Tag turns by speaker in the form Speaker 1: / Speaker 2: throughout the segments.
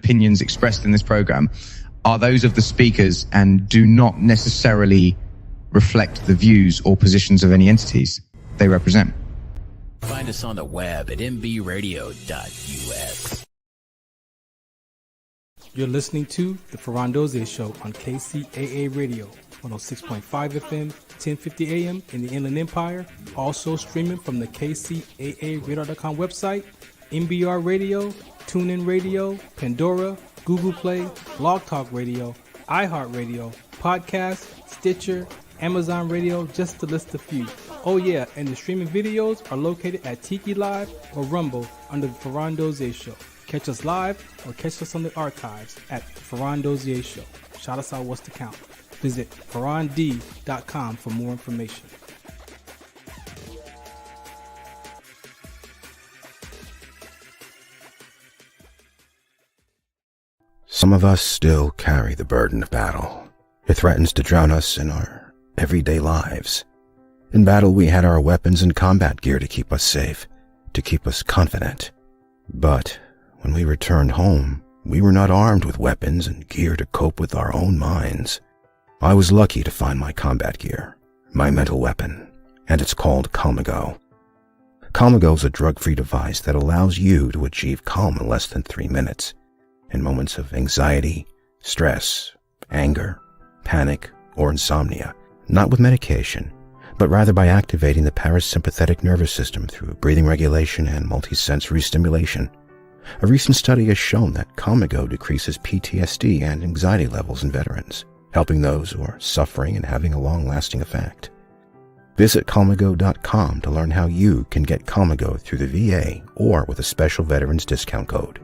Speaker 1: opinions expressed in this program are those of the speakers and do not necessarily reflect the views or positions of any entities they represent.
Speaker 2: Find us on the web at mbradio.us.
Speaker 3: You're listening to the Farron Dozier Show on KCAA Radio, 106.5 FM, 1050 AM in the Inland Empire. Also streaming from the KCAARadar.com website, MBR Radio, TuneIn Radio, Pandora, Google Play, Blog Talk Radio, iHeartRadio, Podcast, Stitcher, Amazon Radio, just to list a few. Oh yeah, and the streaming videos are located at Tiki Live or Rumble under the Farron Dozier Show. Catch us live or catch us on the archives at Farron Dozier Show. Shout us out, what's the count? Visit farrond.com for more information.
Speaker 4: Some of us still carry the burden of battle. It threatens to drown us in our everyday lives. In battle, we had our weapons and combat gear to keep us safe, to keep us confident. But when we returned home, we were not armed with weapons and gear to cope with our own minds. I was lucky to find my combat gear, my mental weapon, and it's called Calmago. Calmago is a drug-free device that allows you to achieve calm in less than 3 minutes in moments of anxiety, stress, anger, panic, or insomnia, not with medication, but rather by activating the parasympathetic nervous system through breathing regulation and multisensory stimulation. A recent study has shown that Calmago decreases PTSD and anxiety levels in veterans, helping those who are suffering and having a long-lasting effect. Visit Calmago.com to learn how you can get Calmago through the VA or with a special veterans discount code.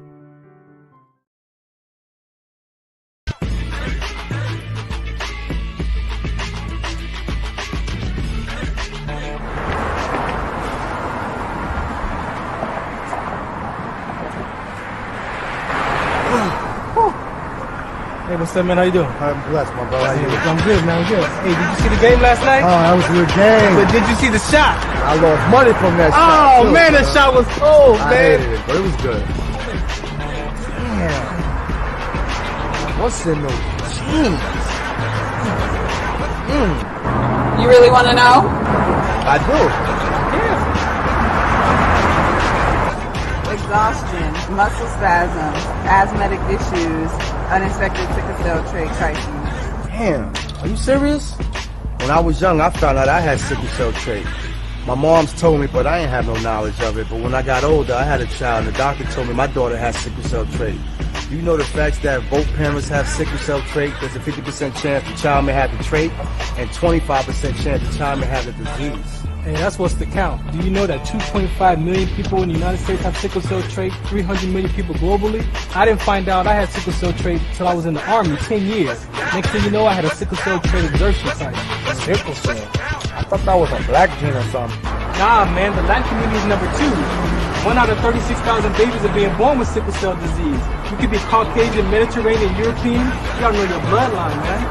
Speaker 3: Hey, what's up, man? How you doing?
Speaker 5: I'm blessed, my brother. How you doing?
Speaker 3: I'm good, man. I'm good. Hey, did you see the game last night?
Speaker 5: Oh, that was a good game.
Speaker 3: But did you see the shot?
Speaker 5: I lost money from that shot.
Speaker 3: Oh, man, that shot was cold,
Speaker 5: I
Speaker 3: man.
Speaker 5: hated it, but it was good. Damn. What's in those jeans?
Speaker 6: You really want to know?
Speaker 5: I do.
Speaker 6: Exhaustion, muscle spasms, asthmatic issues, unexpected sickle cell trait crises.
Speaker 5: Damn. Are you serious? When I was young, I found out I had sickle cell trait. My mom's told me, but I ain't have no knowledge of it. But when I got older, I had a child, and the doctor told me my daughter has sickle cell trait. Do you know the facts that both parents have sickle cell trait? There's a 50% chance the child may have the trait, and 25% chance the child may have the disease.
Speaker 3: Hey, that's what's the count. Do you know that 2.5 million people in the United States have sickle cell trait, 300 million people globally? I didn't find out I had sickle cell trait until I was in the Army 10 years. Next thing you know, I had a sickle cell trait exertion site.
Speaker 5: Sickle cell? I thought that was a black gene or something.
Speaker 3: Nah, man, the Latin community is number 2. 1 out of 36,000 babies are being born with sickle cell disease. You could be Caucasian, Mediterranean, European. You gotta know your bloodline, man.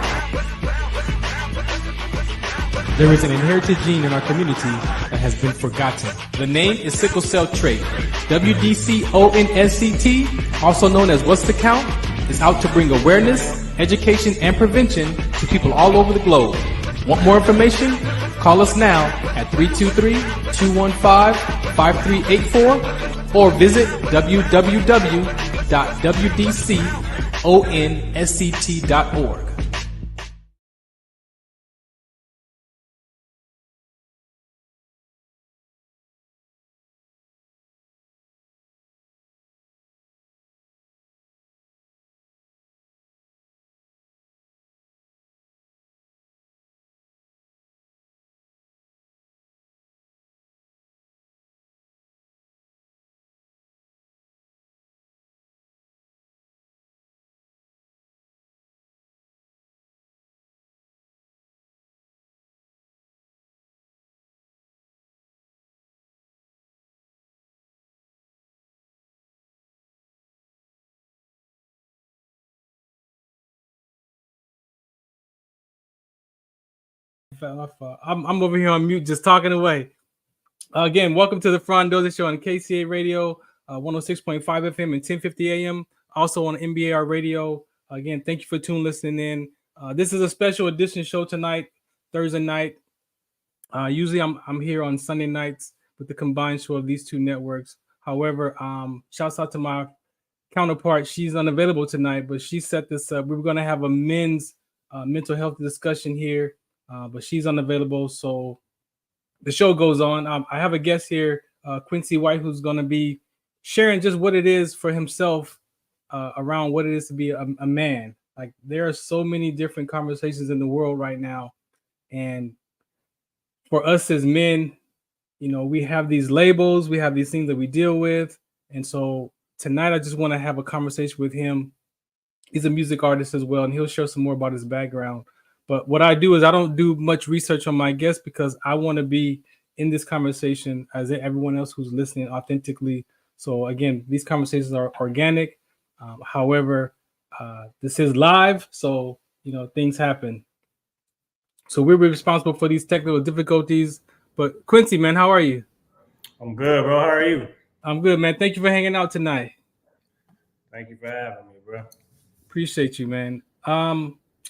Speaker 3: There is an inherited gene in our community that has been forgotten. The name is sickle cell trait. WDCONSCT, also known as What's the Count, is out to bring awareness, education, and prevention to people all over the globe. Want more information? Call us now at 323-215-5384 or visit www.wdconsct.org. I'm over here on mute, just talking away. Again, welcome to the Farron Dozier Show on KCA Radio, 106.5 FM and 1050 AM. also on NBAR Radio. Again, thank you for listening in. This is a special edition show tonight, Thursday night. Usually I'm here on Sunday nights with the combined show of these two networks. However, shouts out to my counterpart. She's unavailable tonight, but she set this up. We were going to have a men's mental health discussion here, but she's unavailable. So the show goes on. I have a guest here, Quincy White, who's going to be sharing just what it is for himself around what it is to be a man. Like, there are so many different conversations in the world right now. And for us as men, you know, we have these labels, we have these things that we deal with. And so tonight, I just want to have a conversation with him. He's a music artist as well, and he'll share some more about his background. But what I do is I don't do much research on my guests because I want to be in this conversation as everyone else who's listening authentically. So again, these conversations are organic. However, this is live, so you know things happen. So we're responsible for these technical difficulties. But Quincy, man, how are you?
Speaker 7: I'm good, bro. How are you?
Speaker 3: I'm good, man. Thank you for hanging out tonight.
Speaker 7: Thank you for having me, bro.
Speaker 3: Appreciate you, man.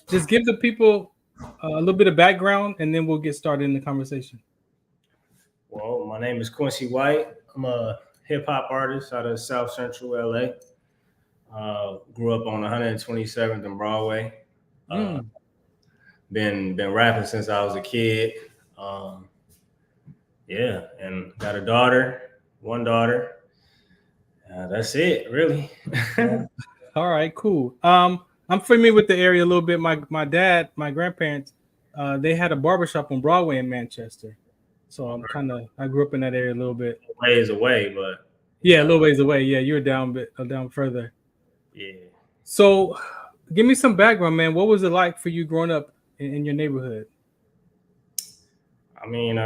Speaker 3: Just give the people a little bit of background, and then we'll get started in the conversation.
Speaker 7: Well, my name is Quincy White. I'm a hip hop artist out of South Central LA. Grew up on 127th and Broadway. Been rapping since I was a kid. Yeah, and got a daughter, one daughter. That's it, really.
Speaker 3: All right, cool. I'm familiar with the area a little bit. My dad, my grandparents, they had a barbershop on Broadway in Manchester. So I grew up in that area a little bit.
Speaker 7: Ways away, but
Speaker 3: yeah, a little ways away. Yeah, you're down further.
Speaker 7: Yeah.
Speaker 3: So give me some background, man. What was it like for you growing up in your neighborhood?
Speaker 7: I mean,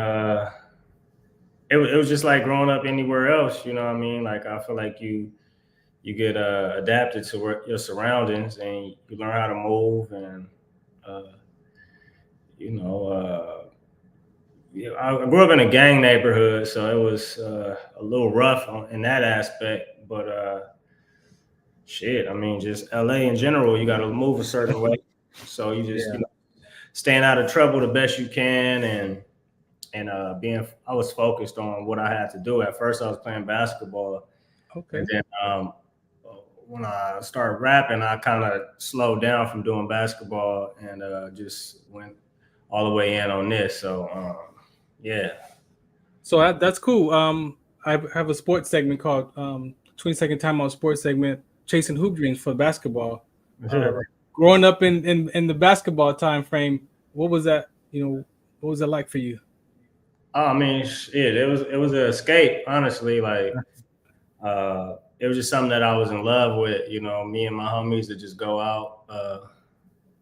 Speaker 7: it was just like growing up anywhere else, you know what I mean? Like, I feel like you get adapted to your surroundings and you learn how to move and, I grew up in a gang neighborhood, so it was a little rough in that aspect, but shit, I mean, just LA in general, you got to move a certain way. So you just, staying out of trouble the best you can and I was focused on what I had to do. At first I was playing basketball. Okay. And then when I started rapping, I kind of slowed down from doing basketball and just went all the way in on this. So yeah. So
Speaker 3: that's cool. I have a sports segment called 20-second timeout sports segment, Chasing Hoop Dreams for basketball. Growing up in the basketball time frame, what was that? What was it like for you?
Speaker 7: I mean, shit, it was an escape, honestly. Like, it was just something that I was in love with. You know, me and my homies to just go out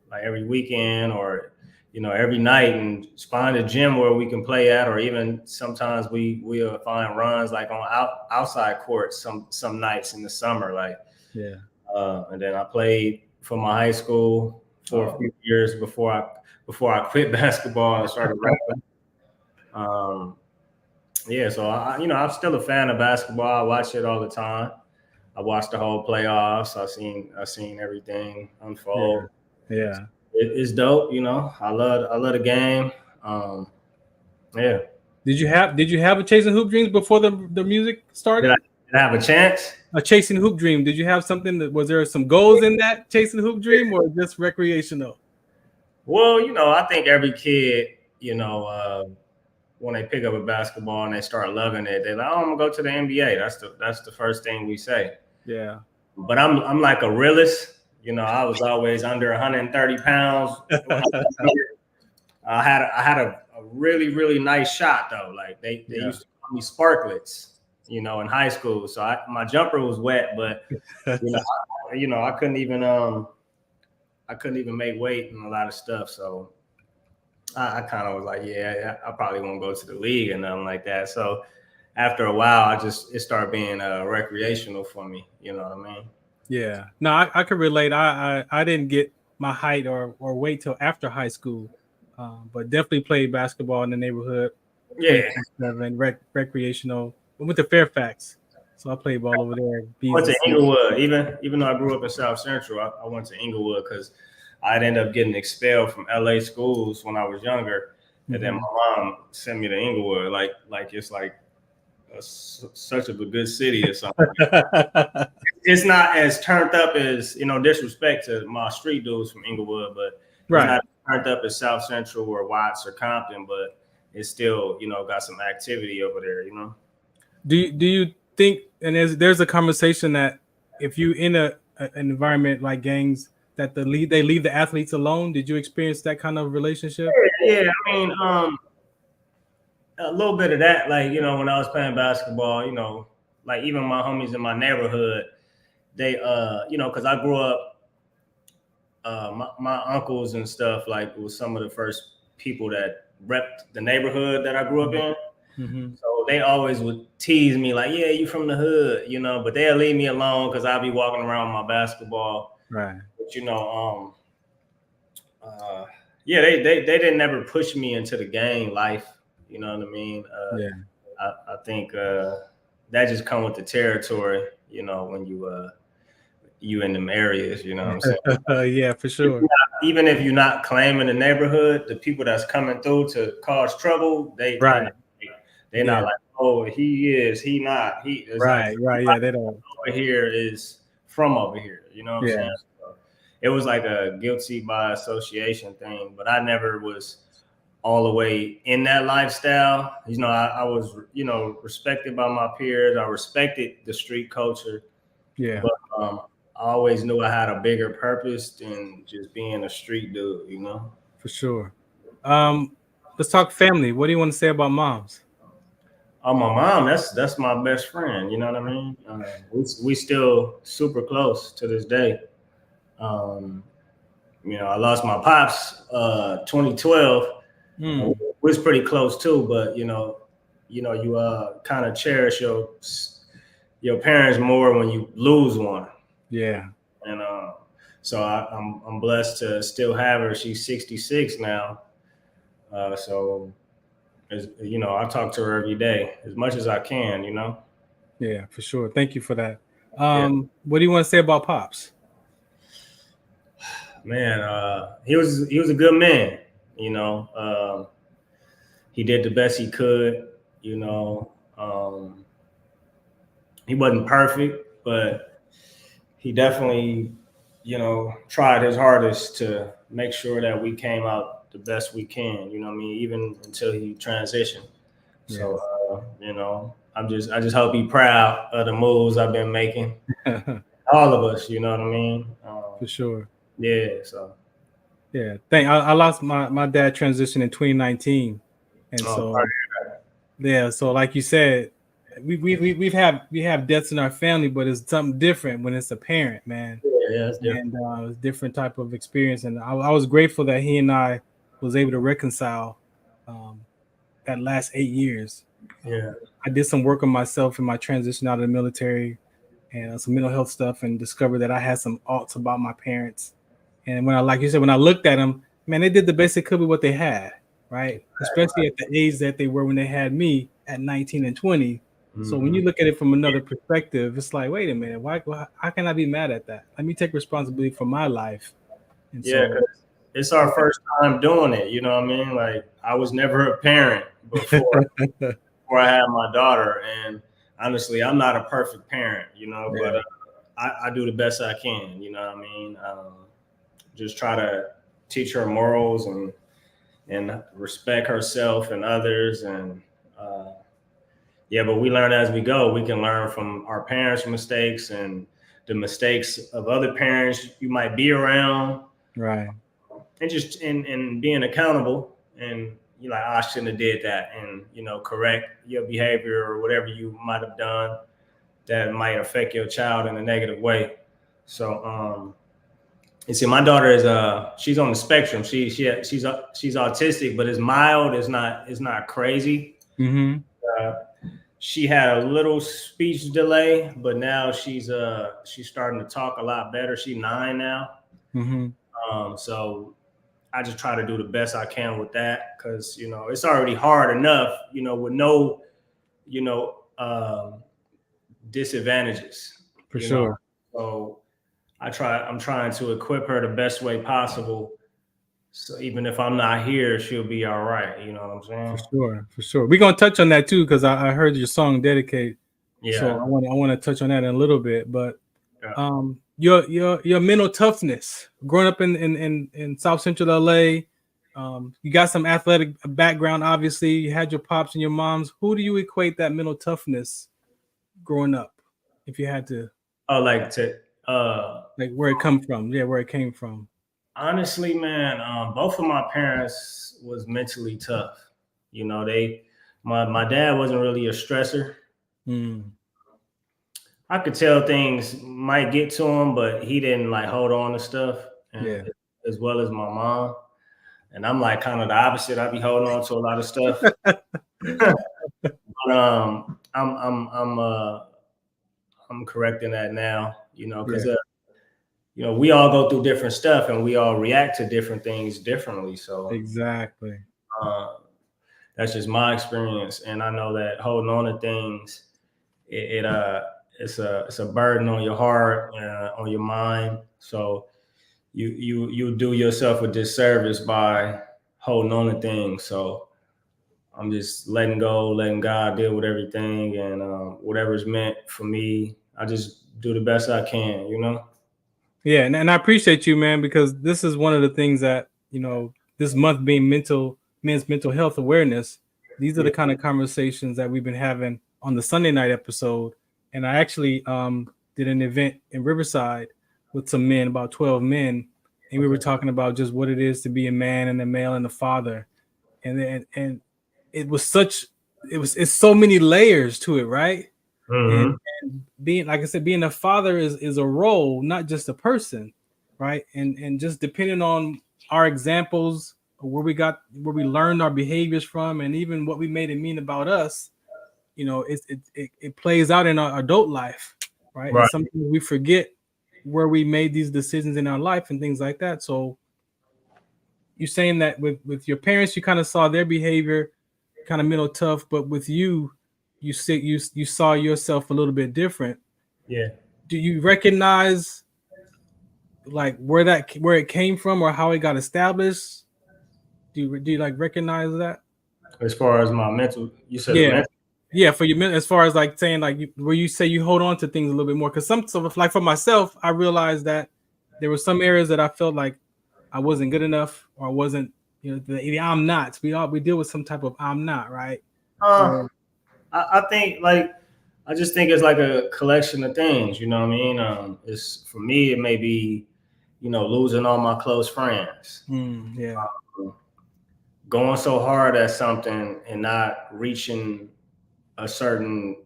Speaker 7: like every weekend or every night and find a gym where we can play at, or even sometimes we'll find runs like on outside courts some nights in the summer, like. Yeah. And then I played for my high school for a few years before I quit basketball and started rapping. So I'm still a fan of basketball. I watch it all the time. I watched the whole playoffs. I seen everything unfold. Yeah. It's dope. I love the game. Yeah.
Speaker 3: Did you have a Chasing Hoop Dreams before the music started?
Speaker 7: Did I have a chance?
Speaker 3: A Chasing Hoop Dream. Did you have something was there some goals in that Chasing Hoop Dream or just recreational?
Speaker 7: Well, I think every kid, when they pick up a basketball and they start loving it, they're like, "Oh, I'm gonna go to the NBA." That's the first thing we say. Yeah. But I'm like a realist. I was always under 130 pounds. I had a really, really nice shot though. Like they used to call me Sparklets, in high school. So my jumper was wet, but I couldn't even make weight and a lot of stuff. So I kind of was like, I probably won't go to the league and nothing like that. So after a while, it started being recreational for me. You know what I mean?
Speaker 3: Yeah. No, I could relate. I didn't get my height or weight till after high school, but definitely played basketball in the neighborhood.
Speaker 7: Yeah.
Speaker 3: And recreational. I went to Fairfax. So I played ball over there.
Speaker 7: I went to Inglewood. Even though I grew up in South Central, I went to Inglewood because I'd end up getting expelled from LA schools when I was younger. And then my mom sent me to Inglewood. Like it's like such a good city or something. It's not as turned up as, disrespect to my street dudes from Inglewood, but it's not turned up as South Central or Watts or Compton, but it's still, got some activity over there,
Speaker 3: Do you think, and there's a conversation that if you in an environment like gangs, that they leave the athletes alone? Did you experience that kind of relationship?
Speaker 7: Yeah, I mean, a little bit of that, like, when I was playing basketball, like even my homies in my neighborhood, they, because I grew up, my uncles and stuff, like, was some of the first people that repped the neighborhood that I grew up in. So they always would tease me like, yeah, you from the hood, but they'll leave me alone because I'll be walking around with my basketball.
Speaker 3: Right.
Speaker 7: But, yeah, they didn't never push me into the gang life. You know what I mean?
Speaker 3: Yeah.
Speaker 7: I think that just come with the territory, when you in them areas, you know what I'm saying?
Speaker 3: Yeah, for sure.
Speaker 7: Even if you're not claiming the neighborhood, the people that's coming through to cause trouble, they're not like, oh, he not. He is
Speaker 3: right. Yeah, they don't.
Speaker 7: Over here is from over here, you know what I'm saying? So it was like a guilty by association thing, but I never was all the way in that lifestyle. I was, respected by my peers. I respected the street culture.
Speaker 3: Yeah.
Speaker 7: But I always knew I had a bigger purpose than just being a street dude,
Speaker 3: For sure. Let's talk family. What do you want to say about moms?
Speaker 7: Oh, my mom, that's my best friend. You know what I mean? We still super close to this day. I lost my pops 2012. We was pretty close too, but you kind of cherish your parents more when you lose one.
Speaker 3: Yeah.
Speaker 7: And so I'm blessed to still have her. She's 66 now. So I talk to her every day as much as I can,
Speaker 3: Yeah, for sure. Thank you for that. What do you want to say about Pops?
Speaker 7: Man, he was a good man, he did the best he could, he wasn't perfect, but he definitely, tried his hardest to make sure that we came out the best we can, even until he transitioned. Yeah. So, I just hope he's proud of the moves I've been making. All of us, you know what I mean?
Speaker 3: For sure.
Speaker 7: Yeah, so.
Speaker 3: Yeah, I lost my dad transitioned in 2019. And so like you said, we have deaths in our family, but it's something different when it's a parent, man.
Speaker 7: Yeah, it's different.
Speaker 3: And it's a different type of experience. And I was grateful that he and I was able to reconcile that last 8 years.
Speaker 7: Yeah,
Speaker 3: I did some work on myself in my transition out of the military and some mental health stuff, and discovered that I had some thoughts about my parents. And when like you said, when I looked at them, man, they did the best they could with what they had. Right. Especially at the age that they were when they had me at 19 and 20. So when you look at it from another perspective, it's like, wait a minute, how can I be mad at that? Let me take responsibility for my life. And
Speaker 7: it's our first time doing it. You know what I mean? Like, I was never a parent before I had my daughter. And honestly, I'm not a perfect parent, but I do the best I can. You know what I mean? Just try to teach her morals and respect herself and others. And but we learn as we go. We can learn from our parents' mistakes and the mistakes of other parents you might be around.
Speaker 3: Right.
Speaker 7: And just in being accountable, and I shouldn't have did that, and correct your behavior or whatever you might have done that might affect your child in a negative way. So you see, my daughter is she's on the spectrum. She's autistic, but it's mild. It's not crazy.
Speaker 3: Mm-hmm.
Speaker 7: She had a little speech delay, but now she's starting to talk a lot better. She's 9 now.
Speaker 3: Mm-hmm.
Speaker 7: So I just try to do the best I can with that, because it's already hard enough, with no disadvantages.
Speaker 3: For sure.
Speaker 7: Know? So I'm trying to equip her the best way possible. So even if I'm not here, she'll be all right. You know what I'm saying?
Speaker 3: For sure. We're gonna touch on that too, because I heard your song Dedicate.
Speaker 7: Yeah.
Speaker 3: So I want to touch on that in a little bit. But your mental toughness, growing up in South Central LA, you got some athletic background, obviously. You had your pops and your moms. Who do you equate that mental toughness growing up, if you had to?
Speaker 7: Oh, like
Speaker 3: where it come from? Yeah, where it came from.
Speaker 7: Honestly, man, both of my parents was mentally tough. You know, my dad wasn't really a stressor. I could tell things might get to him, but he didn't like hold on to stuff, as well as my mom. And I'm like kind of the opposite. I be holding on to a lot of stuff. But I'm correcting that now, you know, because you know, we all go through different stuff and we all react to different things differently. So
Speaker 3: exactly,
Speaker 7: that's just my experience, and I know that holding on to things, it's a burden on your heart, on your mind. So you do yourself a disservice by holding on to things. So I'm just letting go, letting God deal with everything, and whatever's meant for me, I just do the best I can, you know?
Speaker 3: Yeah, and I appreciate you, man, because this is one of the things that, you know, this month being men's mental health awareness, these are the kind of conversations that we've been having on the Sunday night episode. And I actually did an event in Riverside with some men, about 12 men, and we were talking about just what it is to be a man and a male and a father. And it was it's so many layers to it, right? And being, like I said, being a father is a role, not just a person, right? And just depending on our examples, where we learned our behaviors from, and even what we made it mean about us, you know, it plays out in our adult life, right? And sometimes we forget where we made these decisions in our life and things like that. So you're saying that with your parents, you kind of saw their behavior kind of mental tough, but with you saw yourself a little bit different.
Speaker 7: Yeah.
Speaker 3: Do you recognize like where it came from or how it got established? Do you like recognize that?
Speaker 7: As far as my mental, you said mental?
Speaker 3: Yeah, for your as far as like saying like where you say you hold on to things a little bit more, because like for myself, I realized that there were some areas that I felt like I wasn't good enough, or I wasn't, you know, the I'm not. We deal with some type of I'm not, right?
Speaker 7: I think I just think it's like a collection of things, you know what I mean? It's for me, it may be, you know, losing all my close friends. Going so hard at something and not reaching a certain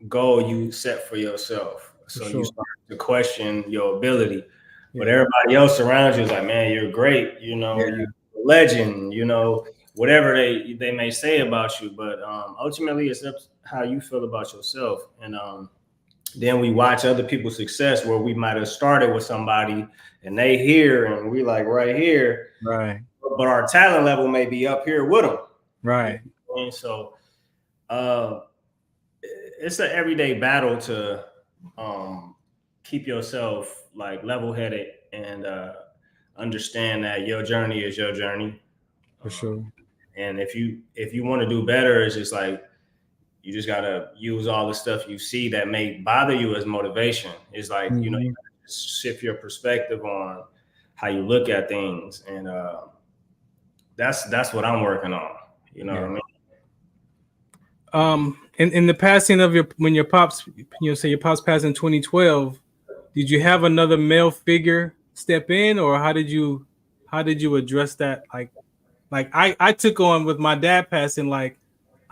Speaker 7: goal you set for yourself. So you start to question your ability. But everybody else around you is like, man, you're great, you know, you're a legend, you know, whatever they may say about you. But ultimately, it's up to how you feel about yourself. And then we watch other people's success where we might have started with somebody and they here and we like right here.
Speaker 3: Right.
Speaker 7: But our talent level may be up here with them.
Speaker 3: Right.
Speaker 7: And so it's an everyday battle to keep yourself like level-headed and understand that your journey is your journey.
Speaker 3: For sure.
Speaker 7: And if you want to do better, it's just like you just gotta use all the stuff you see that may bother you as motivation. It's like, you know, you gotta shift your perspective on how you look at things. And that's what I'm working on. You know what I mean?
Speaker 3: In the passing of when your pops, you know, say your pops passed in 2012, did you have another male figure step in, or how did you address that? Like I took on with my dad passing, like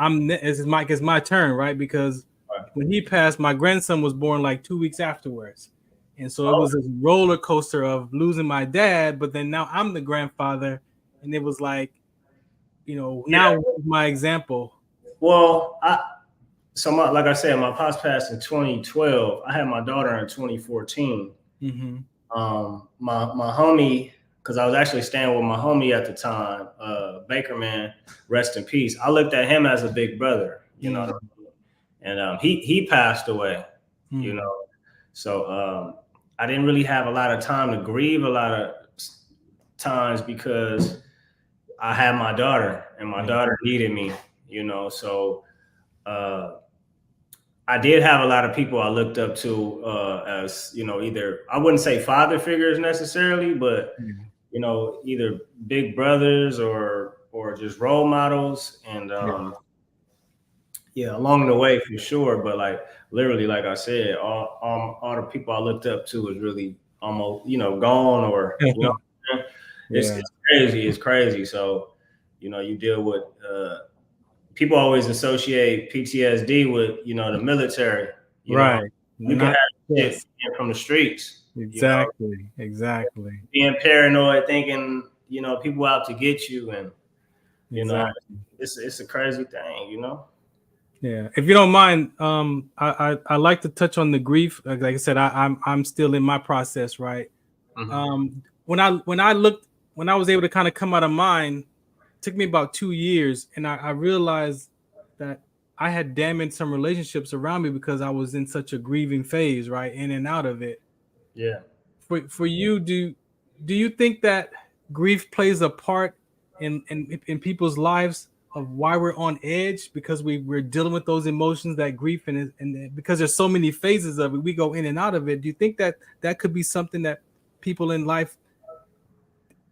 Speaker 3: it's my turn, right? Because when he passed, my grandson was born like 2 weeks afterwards. And so it was this roller coaster of losing my dad, but then now I'm the grandfather, and it was like, you know, now my example.
Speaker 7: Well, like I said, my pops passed in 2012. I had my daughter in 2014. My homie, because I was actually staying with my homie at the time, Baker Man, rest in peace. I looked at him as a big brother, you know what I mean? And he passed away. you know. So I didn't really have a lot of time to grieve a lot of times because I had my daughter and my daughter needed me, you know. So I did have a lot of people I looked up to as, you know, either I wouldn't say father figures necessarily, but you know, either big brothers or just role models. And yeah, along the way for sure. But like literally, like I said, all the people I looked up to is really almost, you know, gone or you know, it's crazy. It's crazy. So, you know, you deal with people always associate PTSD with, you know, the military. You know, you can have shit from the streets.
Speaker 3: Exactly.
Speaker 7: Being paranoid, thinking, you know, people out to get you, and you know, it's a crazy thing, you know.
Speaker 3: Yeah, if you don't mind, I like to touch on the grief. Like I said, I'm still in my process, right? When I was able to kind of come out of mine, it took me about 2 years, and I realized that I had damaged some relationships around me because I was in such a grieving phase, right, in and out of it.
Speaker 7: Yeah.
Speaker 3: For you, do you think that grief plays a part in people's lives of why we're on edge, because we're dealing with those emotions, that grief, and because there's so many phases of it, we go in and out of it? Do you think that could be something that people in life,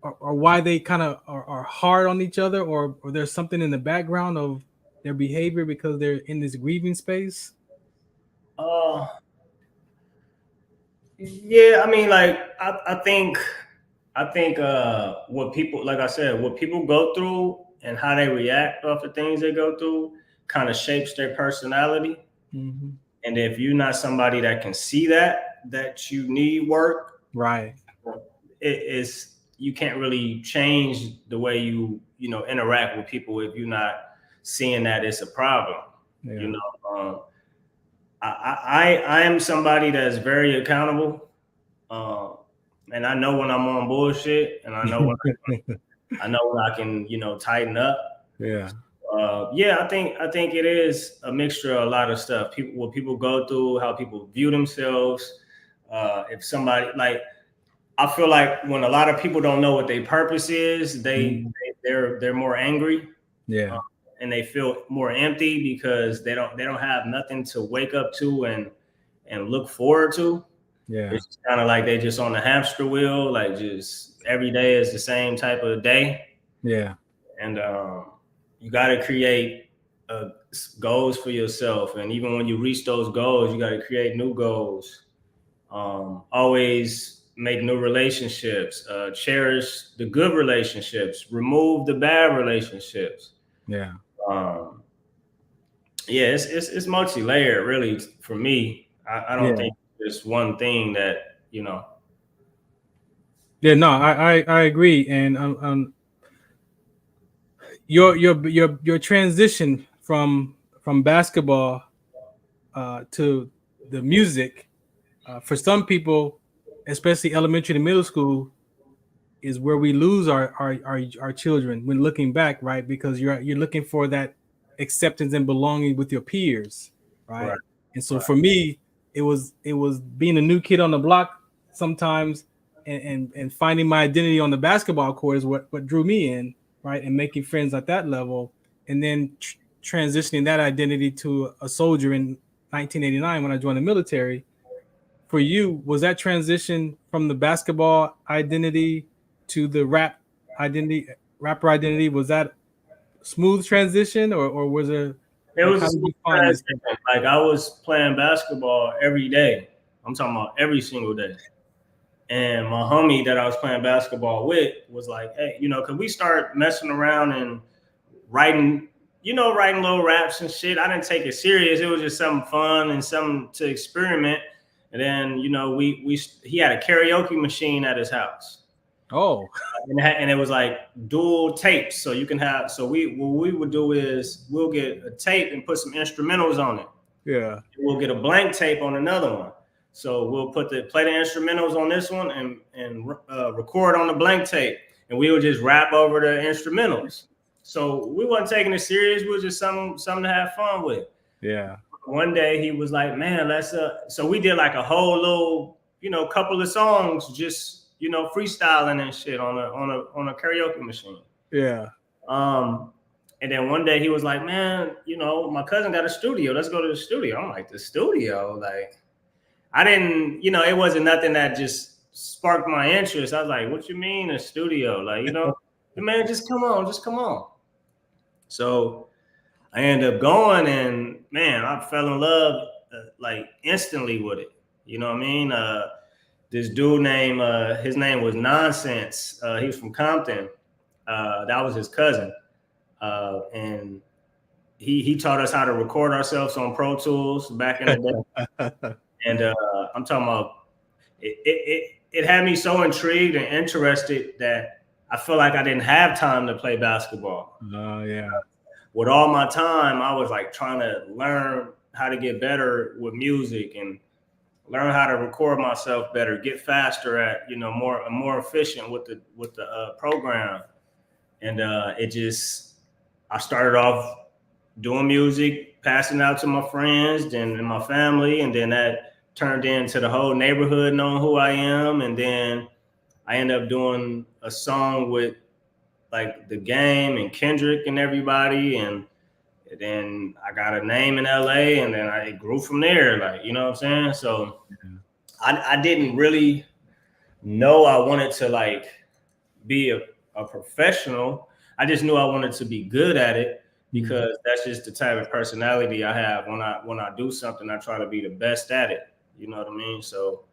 Speaker 3: or why they kind of are hard on each other, or there's something in the background of their behavior because they're in this grieving space?
Speaker 7: Yeah, I mean, like I think what people, like I said, what people go through and how they react off the things they go through kind of shapes their personality. And if you're not somebody that can see that you need work,
Speaker 3: right,
Speaker 7: you can't really change the way you know, interact with people if you're not seeing that it's a problem. You know, I am somebody that's very accountable, and I know when I'm on bullshit, and I know when I can, you know, tighten up.
Speaker 3: Yeah.
Speaker 7: I think it is a mixture of a lot of stuff. What people go through, how people view themselves. If somebody, like, I feel like when a lot of people don't know what their purpose is, they're more angry.
Speaker 3: Yeah.
Speaker 7: And they feel more empty because they don't have nothing to wake up to and look forward to.
Speaker 3: Yeah.
Speaker 7: It's kind of like they just on the hamster wheel, like just every day is the same type of day.
Speaker 3: Yeah.
Speaker 7: And you got to create goals for yourself. And even when you reach those goals, you got to create new goals. Always make new relationships, cherish the good relationships, remove the bad relationships.
Speaker 3: Yeah.
Speaker 7: It's multi-layered, really, for me. I don't think there's one thing that, you know.
Speaker 3: Yeah, no, I agree. And your transition from basketball to the music, for some people, especially elementary to middle school, is where we lose our children when looking back, right? Because you're looking for that acceptance and belonging with your peers, right? And so for me, it was being a new kid on the block sometimes, and finding my identity on the basketball court is what drew me in, right? And making friends at that level, and then transitioning that identity to a soldier in 1989 when I joined the military. For you, was that transition from the basketball identity to the rapper identity, was that smooth transition, or was it?
Speaker 7: It was a smooth transition. Like, I was playing basketball every day. I'm talking about every single day. And my homie that I was playing basketball with was like, hey, you know, because we start messing around and writing little raps and shit. I didn't take it serious. It was just something fun and something to experiment. And then, you know, he had a karaoke machine at his house.
Speaker 3: Oh,
Speaker 7: and it was like dual tapes. So you can have, what we would do is we'll get a tape and put some instrumentals on it.
Speaker 3: Yeah.
Speaker 7: We'll get a blank tape on another one. So we'll play the instrumentals on this one and record on the blank tape. And we would just rap over the instrumentals. So we wasn't taking it serious. We was just something to have fun with.
Speaker 3: Yeah.
Speaker 7: one day he was like, man, let's so we did like a whole little, couple of songs, just freestyling and shit on a karaoke machine.
Speaker 3: Yeah.
Speaker 7: And then one day he was like, man, my cousin got a studio. Let's go to the studio. I'm like, the studio? Like, I didn't, it wasn't nothing that just sparked my interest. I was like, what you mean a studio? Like, the man, just come on. So I ended up going, and man, I fell in love like instantly with it. You know what I mean? This dude named, his name was Nonsense. He was from Compton. That was his cousin. And he taught us how to record ourselves on Pro Tools back in the day. And I'm talking about it had me so intrigued and interested that I feel like I didn't have time to play basketball.
Speaker 3: Oh, yeah.
Speaker 7: With all my time, I was like trying to learn how to get better with music and learn how to record myself better, get faster at, more efficient with the program. And I started off doing music, passing out to my friends and my family. And then that turned into the whole neighborhood knowing who I am. And then I ended up doing a song with like The Game and Kendrick and everybody. And then I got a name in LA, and then it grew from there. Like, you know what I'm saying? So I didn't really know I wanted to like be a professional. I just knew I wanted to be good at it, because that's just the type of personality I have. When I do something, I try to be the best at it. You know what I mean? So,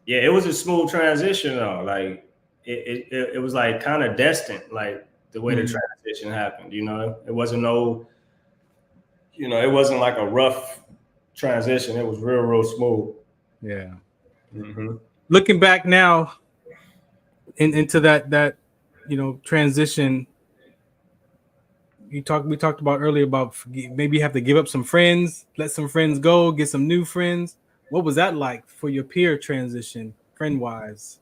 Speaker 7: yeah, it was a smooth transition though. Like it was like kind of destined, like the way the transition happened. It wasn't it wasn't like a rough transition. It was real smooth.
Speaker 3: Yeah.
Speaker 7: Mm-hmm.
Speaker 3: Looking back now into that transition, we talked about earlier about maybe you have to give up some friends, let some friends go, get some new friends. What was that like for your peer transition, friend wise?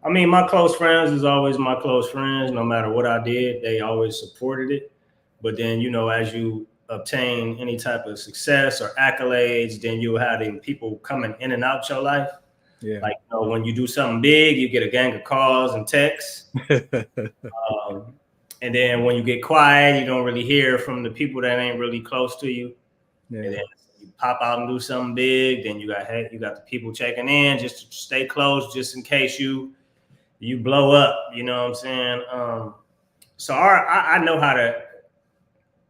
Speaker 7: I mean, my close friends is always my close friends. No matter what I did, they always supported it. But then, as you obtain any type of success or accolades, then you'll have people coming in and out your life.
Speaker 3: Yeah.
Speaker 7: Like, when you do something big, you get a gang of calls and texts. And then when you get quiet, you don't really hear from the people that ain't really close to you. Yeah. And then you pop out and do something big, then you got the people checking in just to stay close, just in case you blow up. You know what I'm saying? So I know how to,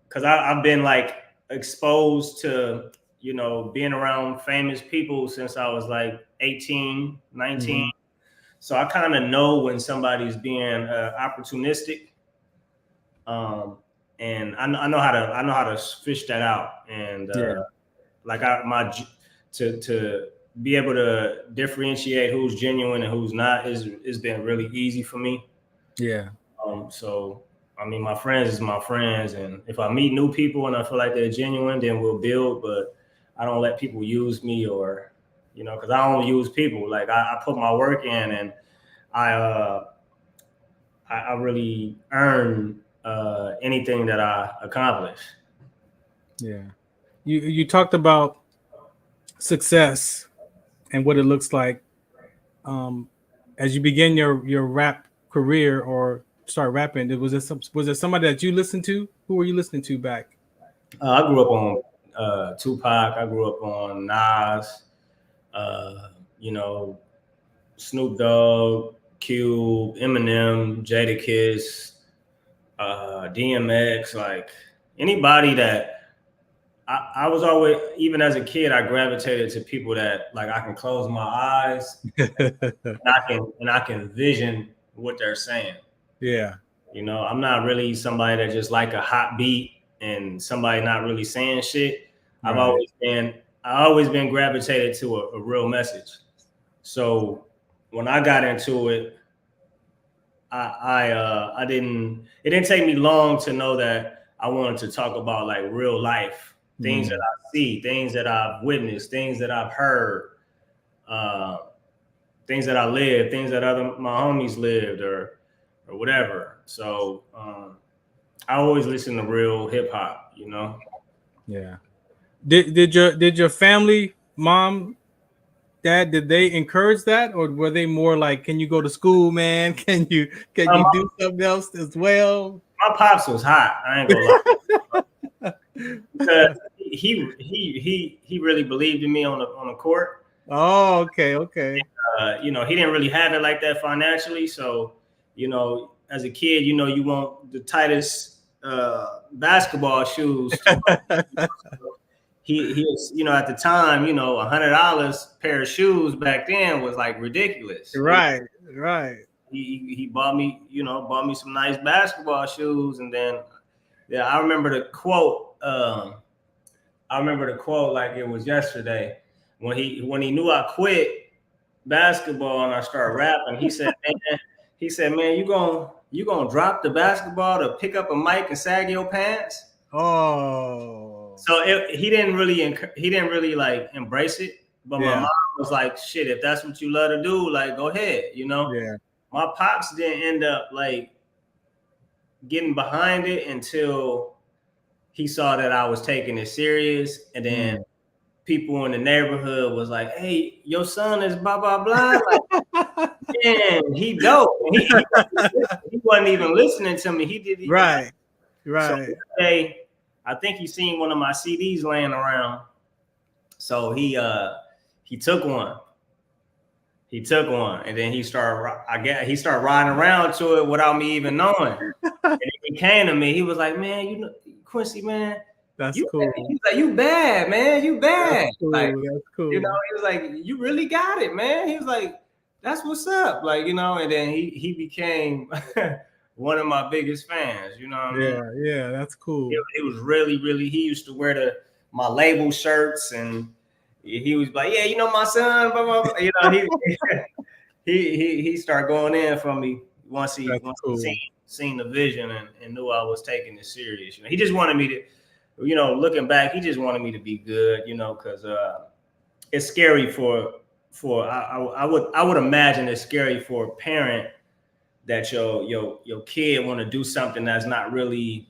Speaker 7: because I've been like exposed to, being around famous people since I was like 18, 19. Mm-hmm. So I kind of know when somebody's being opportunistic. And I know how to fish that out. And to be able to differentiate who's genuine and who's not is been really easy for me.
Speaker 3: Yeah.
Speaker 7: So I mean, my friends is my friends, and if I meet new people and I feel like they're genuine, then we'll build. But I don't let people use me, or because I don't use people. Like I put my work in, and I really earn anything that I accomplish.
Speaker 3: Yeah. You talked about success and what it looks like as you begin your rap career or start rapping. Was there somebody that you listened to? Who were you listening to back?
Speaker 7: I grew up on Tupac. I grew up on Nas. Snoop Dogg, Cube, Eminem, Jadakiss, DMX. Like anybody that I was always, even as a kid, I gravitated to people that like I can close my eyes and I can vision what they're saying.
Speaker 3: Yeah.
Speaker 7: I'm not really somebody that just like a hot beat and somebody not really saying shit. Right. I always been gravitated to a real message. So when I got into it, it didn't take me long to know that I wanted to talk about like real life, things that I see, things that I've witnessed, things that I've heard, things that I lived, things that my homies lived or whatever. So I always listen to real hip hop, you know.
Speaker 3: Yeah. Did your family, mom, dad, did they encourage that, or were they more like, "Can you go to school, man? Can you do something else as well?"
Speaker 7: My pops was hot. I ain't gonna lie. Because he really believed in me on the court.
Speaker 3: Oh, okay.
Speaker 7: You know, he didn't really have it like that financially. So, you know, as a kid, you know, you want the tightest basketball shoes. He was, you know, at the time, you know, $100 pair of shoes back then was like ridiculous.
Speaker 3: Right.
Speaker 7: He bought me, you know, some nice basketball shoes, and then yeah, I remember the quote. Like it was yesterday when he knew I quit basketball and I started rapping. He said, man, you gonna drop the basketball to pick up a mic and sag your pants?
Speaker 3: Oh.
Speaker 7: So he didn't really like embrace it, but my mom was like, shit, if that's what you love to do, like go ahead, you know.
Speaker 3: Yeah.
Speaker 7: My pops didn't end up like getting behind it until he saw that I was taking it serious, and then people in the neighborhood was like, "Hey, your son is blah blah blah." Like, man, he dope. He wasn't even listening to me. He did
Speaker 3: right.
Speaker 7: So one day, I think he seen one of my CDs laying around, so he took one. He took one, and then he started riding around to it without me even knowing. And he came to me. He was like, "Man, you know, Quincy, man,
Speaker 3: that's
Speaker 7: you
Speaker 3: cool."
Speaker 7: He's like, "You bad, man. You bad."
Speaker 3: That's cool.
Speaker 7: Like,
Speaker 3: that's cool.
Speaker 7: You know, he was like, "You really got it, man." He was like, "That's what's up." Like, you know, and then he became one of my biggest fans. You know what I mean?
Speaker 3: Yeah, that's cool.
Speaker 7: It was really, really. He used to wear my label shirts, and he was like, "Yeah, you know my son." Blah, blah, blah. You know, he started going in for me once he seen the vision and knew I was taking it serious. You know, he just wanted me to, you know, looking back, he just wanted me to be good. You know, because it's scary for I would imagine it's scary for a parent that your kid want to do something that's not really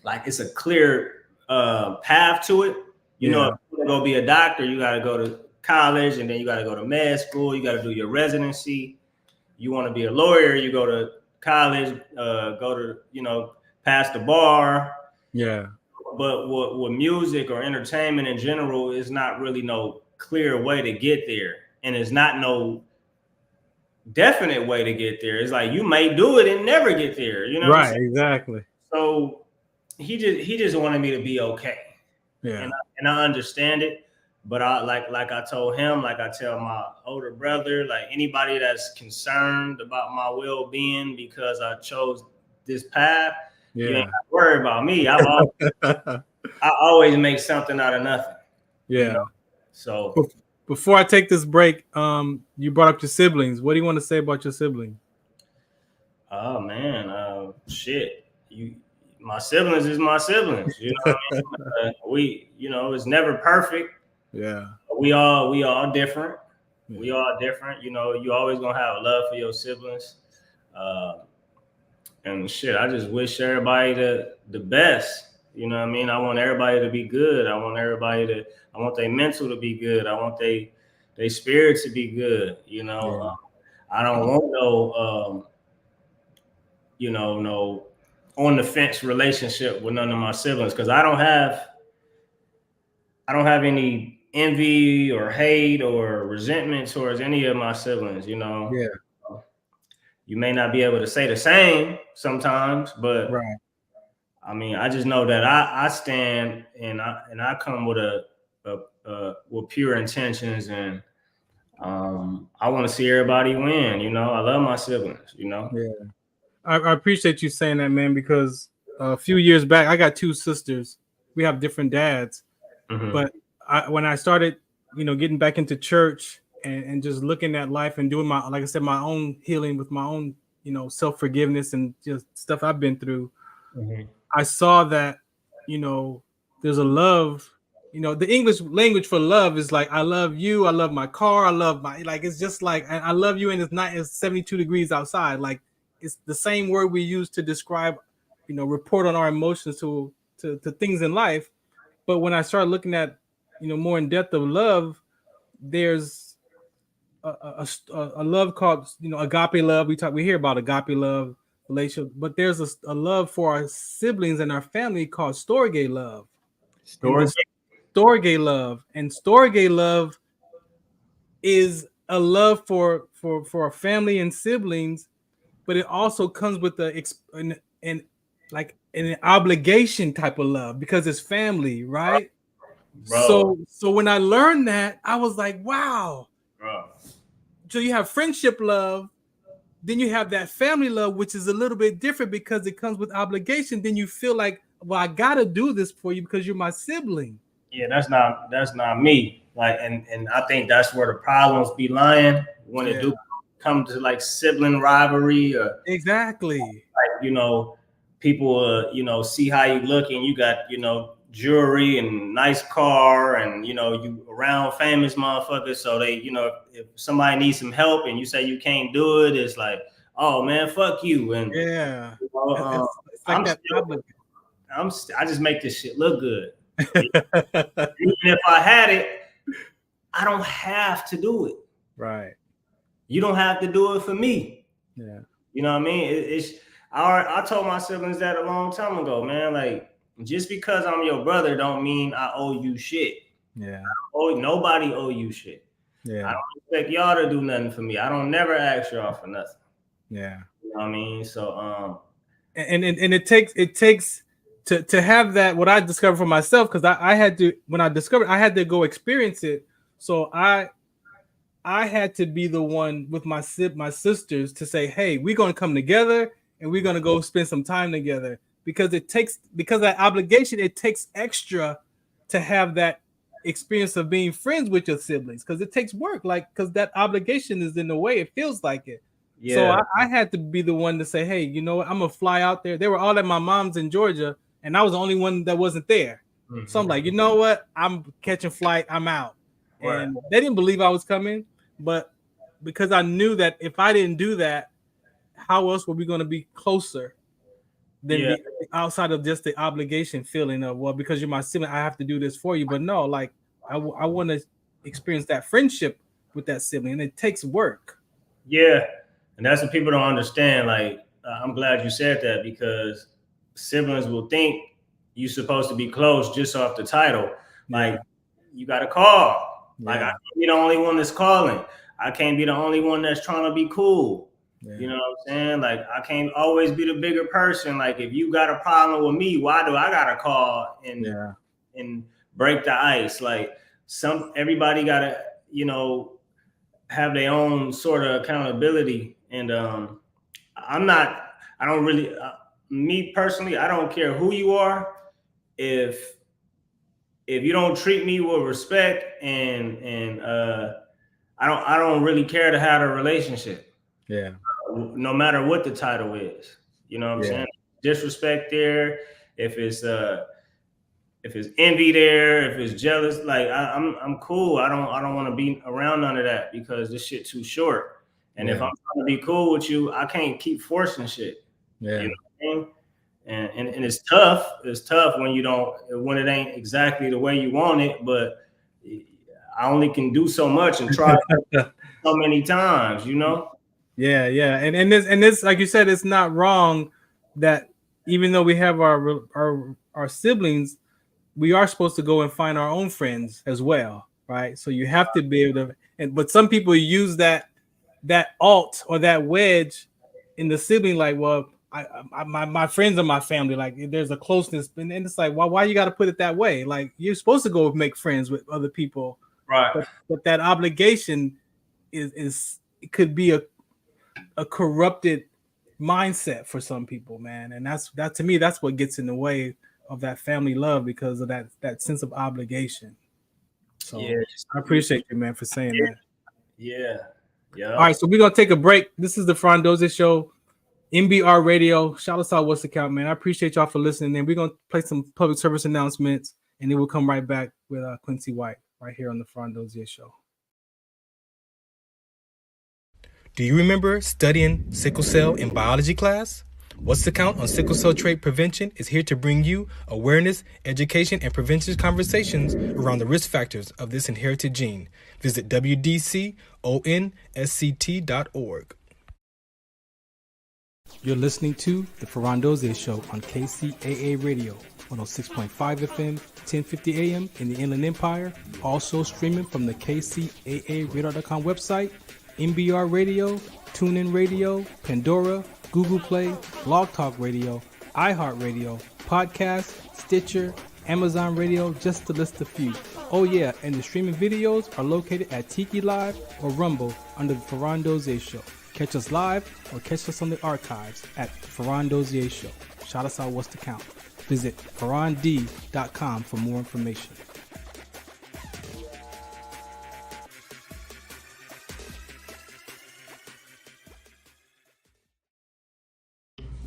Speaker 7: like it's a clear path to it. You know, if you want to go be a doctor, you got to go to college, and then you got to go to med school. You got to do your residency. You want to be a lawyer, you go to college, go to, you know, pass the bar.
Speaker 3: Yeah.
Speaker 7: But with music or entertainment in general, is not really no clear way to get there, and it's not no definite way to get there. It's like you may do it and never get there. You know,
Speaker 3: right? Exactly.
Speaker 7: So he just wanted me to be okay.
Speaker 3: Yeah.
Speaker 7: And I understand it. But I like I told him, like I tell my older brother, like anybody that's concerned about my well-being because I chose this path, you ain't got to worry about me. I always make something out of nothing.
Speaker 3: Yeah.
Speaker 7: You know? So
Speaker 3: before I take this break, you brought up your siblings. What do you want to say about your siblings?
Speaker 7: Oh man, shit. My siblings is my siblings. You know what I mean? We, you know, it's never perfect.
Speaker 3: Yeah.
Speaker 7: We all different. Yeah. We all different. You know, you always gonna have a love for your siblings. And shit, I just wish everybody the best. You know what I mean? I want everybody to be good. I want their mental to be good. I want their spirit to be good. You know, I don't want no on the fence relationship with none of my siblings, because I don't have any envy or hate or resentment towards any of my siblings. You know, you may not be able to say the same sometimes, but I mean, I just know that I stand and I come with with pure intentions, and I want to see everybody win. You know, I love my siblings. You know,
Speaker 3: I appreciate you saying that, man, because a few years back, I got two sisters. We have different dads, but when I started, you know, getting back into church and just looking at life and doing like I said, my own healing with my own, you know, self-forgiveness and just stuff I've been through, I saw that, you know, there's a love, you know, the English language for love is like, I love you, I love my car, I love like, it's just like, I love you, and it's 72 degrees outside. Like, it's the same word we use to describe report on our emotions to things in life. But when I started looking at, more in depth of love, there's a love called, agape love. We hear about agape love relationship, but there's a love for our siblings and our family called storge love.
Speaker 7: Storge.
Speaker 3: Storge love, and storge love is a love for a family and siblings, but it also comes with an obligation type of love because it's family, right?
Speaker 7: Bro.
Speaker 3: So when I learned that, I was like, wow.
Speaker 7: Bro.
Speaker 3: So you have friendship love, then you have that family love, which is a little bit different because it comes with obligation. Then you feel like, well, I gotta do this for you because you're my sibling.
Speaker 7: Yeah, that's not me. Like, and I think that's where the problems be lying when it do come to like sibling rivalry or
Speaker 3: exactly.
Speaker 7: Like, people see how you look and you got jewelry and nice car and you around famous motherfuckers, so they if somebody needs some help and you say you can't do it, it's like, oh man, fuck you. And
Speaker 3: it's like
Speaker 7: I just make this shit look good. Even if I had it, I don't have to do it.
Speaker 3: Right.
Speaker 7: You don't have to do it for me.
Speaker 3: Yeah.
Speaker 7: You know what I mean? I told my siblings that a long time ago, man. Like, just because I'm your brother don't mean I owe you shit.
Speaker 3: Yeah.
Speaker 7: Nobody owe you shit.
Speaker 3: Yeah.
Speaker 7: I don't expect y'all to do nothing for me. I don't never ask y'all for nothing.
Speaker 3: Yeah.
Speaker 7: You know what I mean? So
Speaker 3: and it takes to have that, what I discovered for myself, because I had to, when I discovered, I had to go experience it. So I had to be the one with my sisters to say, hey, we're going to come together and we're going to go spend some time together, because that obligation, it takes extra to have that experience of being friends with your siblings, because it takes work, because that obligation is in the way, it feels like it. Yeah. So I had to be the one to say, hey, you know what, I'm gonna fly out there. They were all at my mom's in Georgia, and I was the only one that wasn't there. Mm-hmm. So I'm like, you know what, I'm catching flight, I'm out. Right. And they didn't believe I was coming, but because I knew that if I didn't do that, how else were we going to be closer than outside of just the obligation feeling of, well, because you're my sibling, I have to do this for you. But no, like I want to experience that friendship with that sibling, and it takes work.
Speaker 7: Yeah, and that's what people don't understand. Like, I'm glad you said that, because siblings will think you're supposed to be close just off the title. Like, you got to call. Yeah. Like, I can't be the only one that's calling. I can't be the only one that's trying to be cool. Yeah. You know what I'm saying? Like, I can't always be the bigger person. Like, if you got a problem with me, why do I gotta call and break the ice? Like, everybody gotta, have their own sort of accountability. And me personally, I don't care who you are. If you don't treat me with respect and I don't really care to have a relationship.
Speaker 3: Yeah.
Speaker 7: No matter what the title is, you know what I'm saying? Disrespect there. If it's envy there, if it's jealous, like I'm cool. I don't want to be around none of that, because this shit too short. And if I'm trying to be cool with you, I can't keep forcing shit.
Speaker 3: Yeah.
Speaker 7: You know what I mean? And it's tough. It's tough when it ain't exactly the way you want it, but I only can do so much and try so many times,
Speaker 3: Yeah. And this, like you said, it's not wrong that even though we have our siblings, we are supposed to go and find our own friends as well, right? So you have to be able to, but some people use that alt or that wedge in the sibling, like, well, my friends are my family. Like, there's a closeness, and it's like, why you got to put it that way? Like, you're supposed to go make friends with other people,
Speaker 7: right?
Speaker 3: But that obligation is it could be a corrupted mindset for some people, man, and that to me, that's what gets in the way of that family love, because of that sense of obligation. So I appreciate you, man, for saying that.
Speaker 7: Yeah.
Speaker 3: All right, so we're gonna take a break. This is the Farron Dozier Show. MBR Radio, shout us out, what's the count, man? I appreciate y'all for listening. And we're gonna play some public service announcements, and then we'll come right back with Quincy White right here on the Farron Dozier Show. Do you remember studying sickle cell in biology class? What's the Count on Sickle Cell Trait Prevention is here to bring you awareness, education, and prevention conversations around the risk factors of this inherited gene. Visit wdconsct.org. You're listening to The Farron Dozier Show on KCAA Radio, 106.5 FM, 1050 AM in the Inland Empire, also streaming from the KCAARadar.com website, NBR Radio, TuneIn Radio, Pandora, Google Play, Blog Talk Radio, iHeartRadio, Podcast, Stitcher, Amazon Radio, just to list a few. Oh yeah, and the streaming videos are located at Tiki Live or Rumble under the Farron Dozier Show. Catch us live or catch us on the archives at the Farron Dozier Show. Shout us out, What's the Count? Visit farrond.com for more information.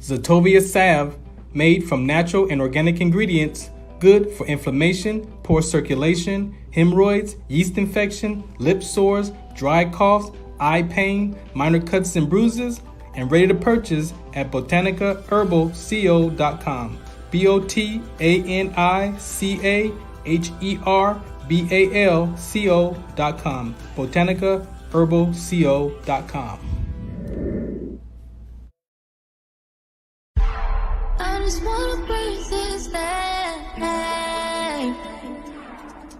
Speaker 3: Zetovia salve, made from natural and organic ingredients, good for inflammation, poor circulation, hemorrhoids, yeast infection, lip sores, dry coughs, eye pain, minor cuts and bruises, and ready to purchase at botanicaherbalco.com. botanicaherbalco.com. botanicaherbalco.com.
Speaker 8: I just wanna breathe this name,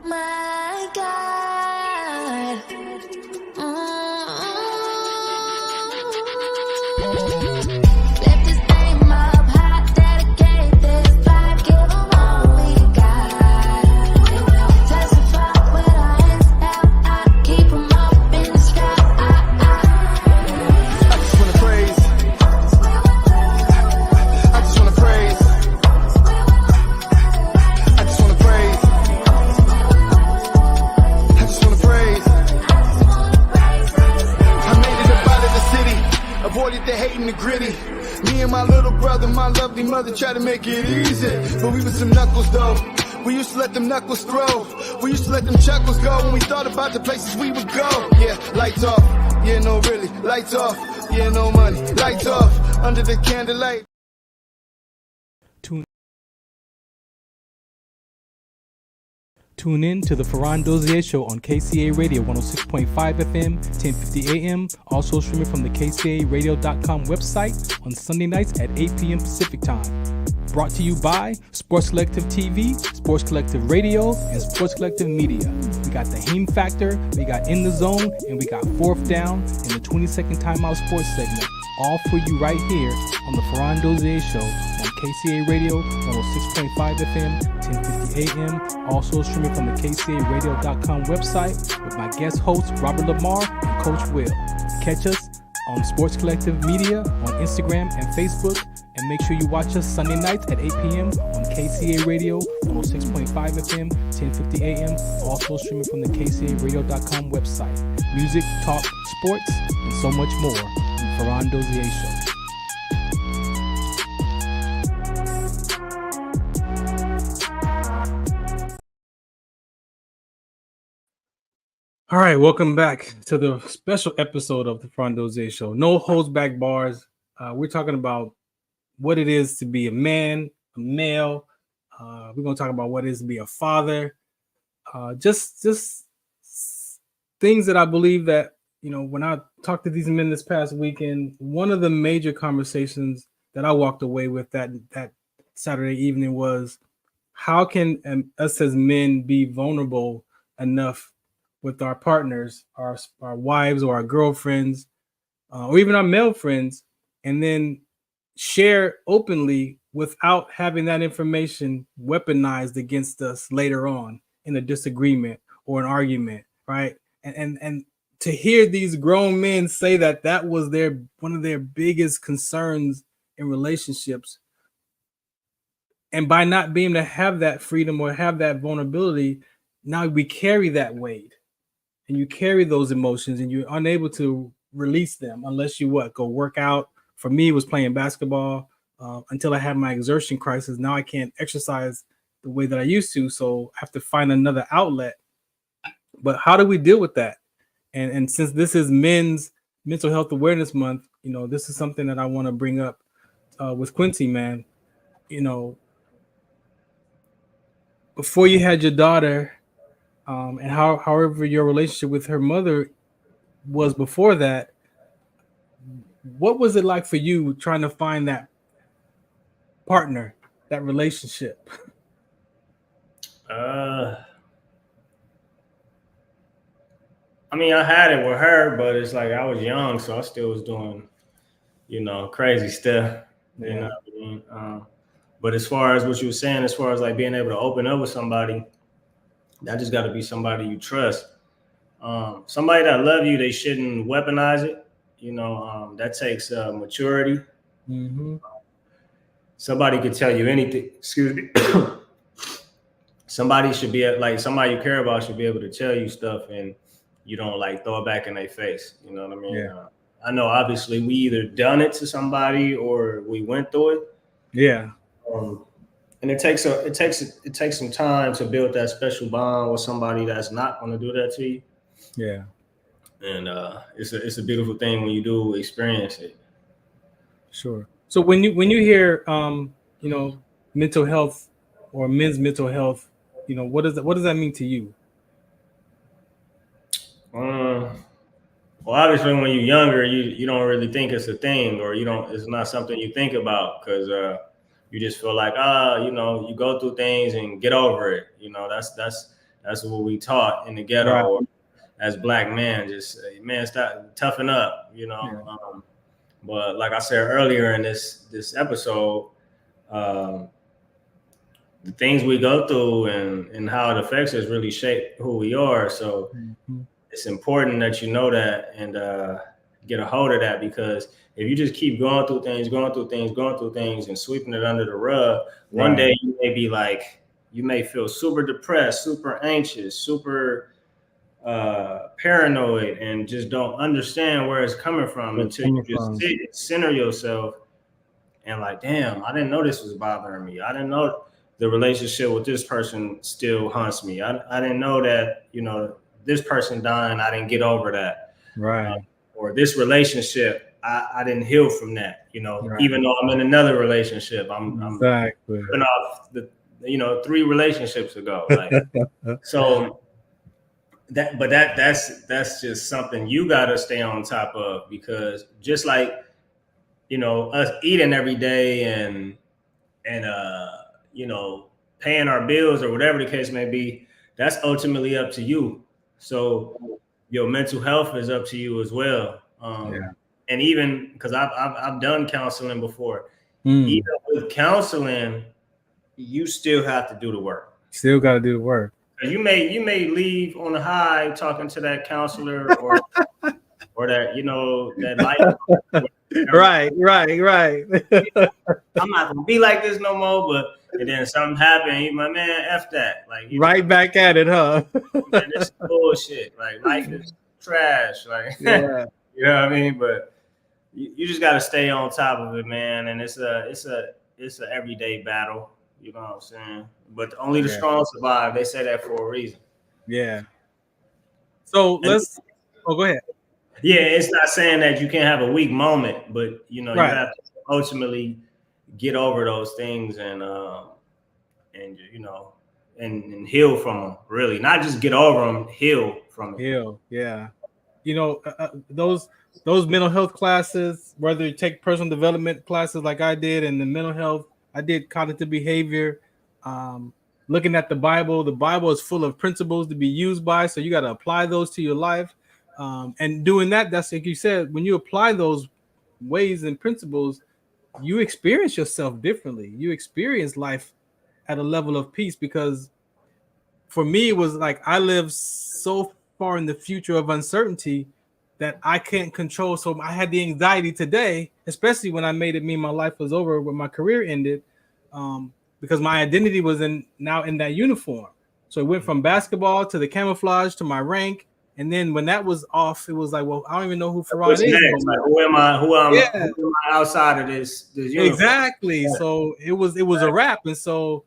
Speaker 8: my God. Lift this name up high, dedicate this life, give them all we got. Testify with our hands out, I keep them up in the sky.
Speaker 5: I just wanna praise. I just wanna praise. I just wanna praise. I just wanna praise. I made it up out of the city, avoided the hate and the gritty. Me and my little brother, my lovely mother tried to make it easy, but we was some knuckles though. We used to let them knuckles throw. We used to let them chuckles go when we thought about the places we would go. Yeah, lights off. Yeah, no, really. Lights off. Yeah, no money. Lights off. Under the candlelight.
Speaker 3: Tune in to the Farron Dozier Show on KCA Radio 106.5 FM, 1050 AM, also streaming from the KCARadio.com website on Sunday nights at 8 p.m. Pacific Time. Brought to you by Sports Collective TV, Sports Collective Radio, and Sports Collective Media. We got the Heme Factor, we got In the Zone, and we got Fourth Down in the 20-second timeout sports segment. All for you right here on the Farron Dozier Show on KCA Radio 106.5 FM, 1050 AM, also streaming from the KCARadio.com website with my guest hosts Robert Lamar and Coach Will. Catch us on Sports Collective Media on Instagram and Facebook, and make sure you watch us Sunday nights at 8 p.m. on KCA Radio 106.5 FM, 1050 AM, also streaming from the KCARadio.com website. Music, talk, sports, and so much more on the Farron Dozier Show. All right, welcome back to the special episode of the Farron Dozier Show. No holds back bars. We're talking about what it is to be a man, a male. We're going to talk about what it is to be a father. Just things that I believe that, when I talked to these men this past weekend, one of the major conversations that I walked away with that Saturday evening was, how can us as men be vulnerable enough with our partners, our wives or our girlfriends, or even our male friends, and then share openly without having that information weaponized against us later on in a disagreement or an argument, right? And to hear these grown men say that was one of their biggest concerns in relationships, and by not being able to have that freedom or have that vulnerability, now we carry that weight. And you carry those emotions and you're unable to release them unless you go work out. For me, it was playing basketball until I had my exertion crisis. Now I can't exercise the way that I used to, so I have to find another outlet. But how do we deal with that? And since this is Men's Mental Health Awareness Month, this is something that I want to bring up with Quincy, man. You know, before you had your daughter, and however your relationship with her mother was before that, what was it like for you trying to find that partner, that relationship?
Speaker 7: I mean, I had it with her, but it's like I was young, so I still was doing, crazy stuff. You know what I mean? But as far as what you were saying, as far as like being able to open up with somebody, that just got to be somebody you trust. Somebody that love you, they shouldn't weaponize it. That takes maturity.
Speaker 3: Mm-hmm.
Speaker 7: Somebody could tell you anything. Excuse me. Somebody should be like somebody you care about should be able to tell you stuff, and you don't like throw it back in their face. You know what I mean?
Speaker 3: Yeah.
Speaker 7: I know obviously we either done it to somebody or we went through it.
Speaker 3: Yeah.
Speaker 7: And it takes some time to build that special bond with somebody that's not going to do that to you.
Speaker 3: Yeah.
Speaker 7: And it's a beautiful thing when you do experience it.
Speaker 3: Sure. So when you hear mental health or men's mental health, what does that mean to you?
Speaker 7: Well, obviously, when you're younger, you don't really think it's a thing, or it's not something you think about because you just feel like you go through things and get over it. That's what we taught in the ghetto.
Speaker 3: Right.
Speaker 7: Or as black men, just stop, toughen up.
Speaker 3: Yeah.
Speaker 7: But like I said earlier in this episode, the things we go through and how it affects us really shape who we are. So it's important that you know that and get a hold of that, because if you just keep going through things and sweeping it under the rug, one day you may be like, you may feel super depressed, super anxious, super paranoid, and just don't understand where it's coming from until you just sit and center yourself and like, damn, I didn't know this was bothering me. I didn't know the relationship with this person still haunts me. I didn't know that, this person dying, I didn't get over that.
Speaker 3: Right.
Speaker 7: Or this relationship, I didn't heal from that, even though I'm in another relationship. I'm
Speaker 3: exactly
Speaker 7: off the 3 relationships ago. Like, so that's just something you gotta stay on top of, because just like, us eating every day and paying our bills or whatever the case may be, that's ultimately up to you. So your mental health is up to you as well. And even because I've done counseling before, even with counseling, you still have to do the work.
Speaker 3: Still got to do the work.
Speaker 7: You may leave on a high talking to that counselor or that that life.
Speaker 3: Right.
Speaker 7: I'm not gonna be like this no more, but and then something happened. You, my man, F that. Like
Speaker 3: right back at it, huh?
Speaker 7: Man, this is bullshit. Like life is trash. Like
Speaker 3: yeah.
Speaker 7: You know what I mean? But you just gotta stay on top of it, man. And it's a everyday battle. You know what I'm saying? But only the strong survive. They say that for a reason.
Speaker 3: Yeah. So go ahead.
Speaker 7: Yeah, it's not saying that you can't have a weak moment, but you have to ultimately get over those things and heal from them. Really, not just get over them, heal from them.
Speaker 3: Heal, yeah. Those mental health classes, whether you take personal development classes like I did, and the mental health, I did cognitive behavior. Looking at the Bible is full of principles to be used by, so you got to apply those to your life. And doing that's like you said, when you apply those ways and principles, you experience yourself differently. You experience life at a level of peace, because for me, it was like I live so far in the future of uncertainty that I can't control. So I had the anxiety today, especially when I made it mean my life was over, when my career ended, because my identity was now in that uniform. So it went from basketball to the camouflage to my rank. And then when that was off, it was like, well, I don't even know who Farron is.
Speaker 7: Like, who am I outside of this uniform?
Speaker 3: Exactly. So it was a wrap. And so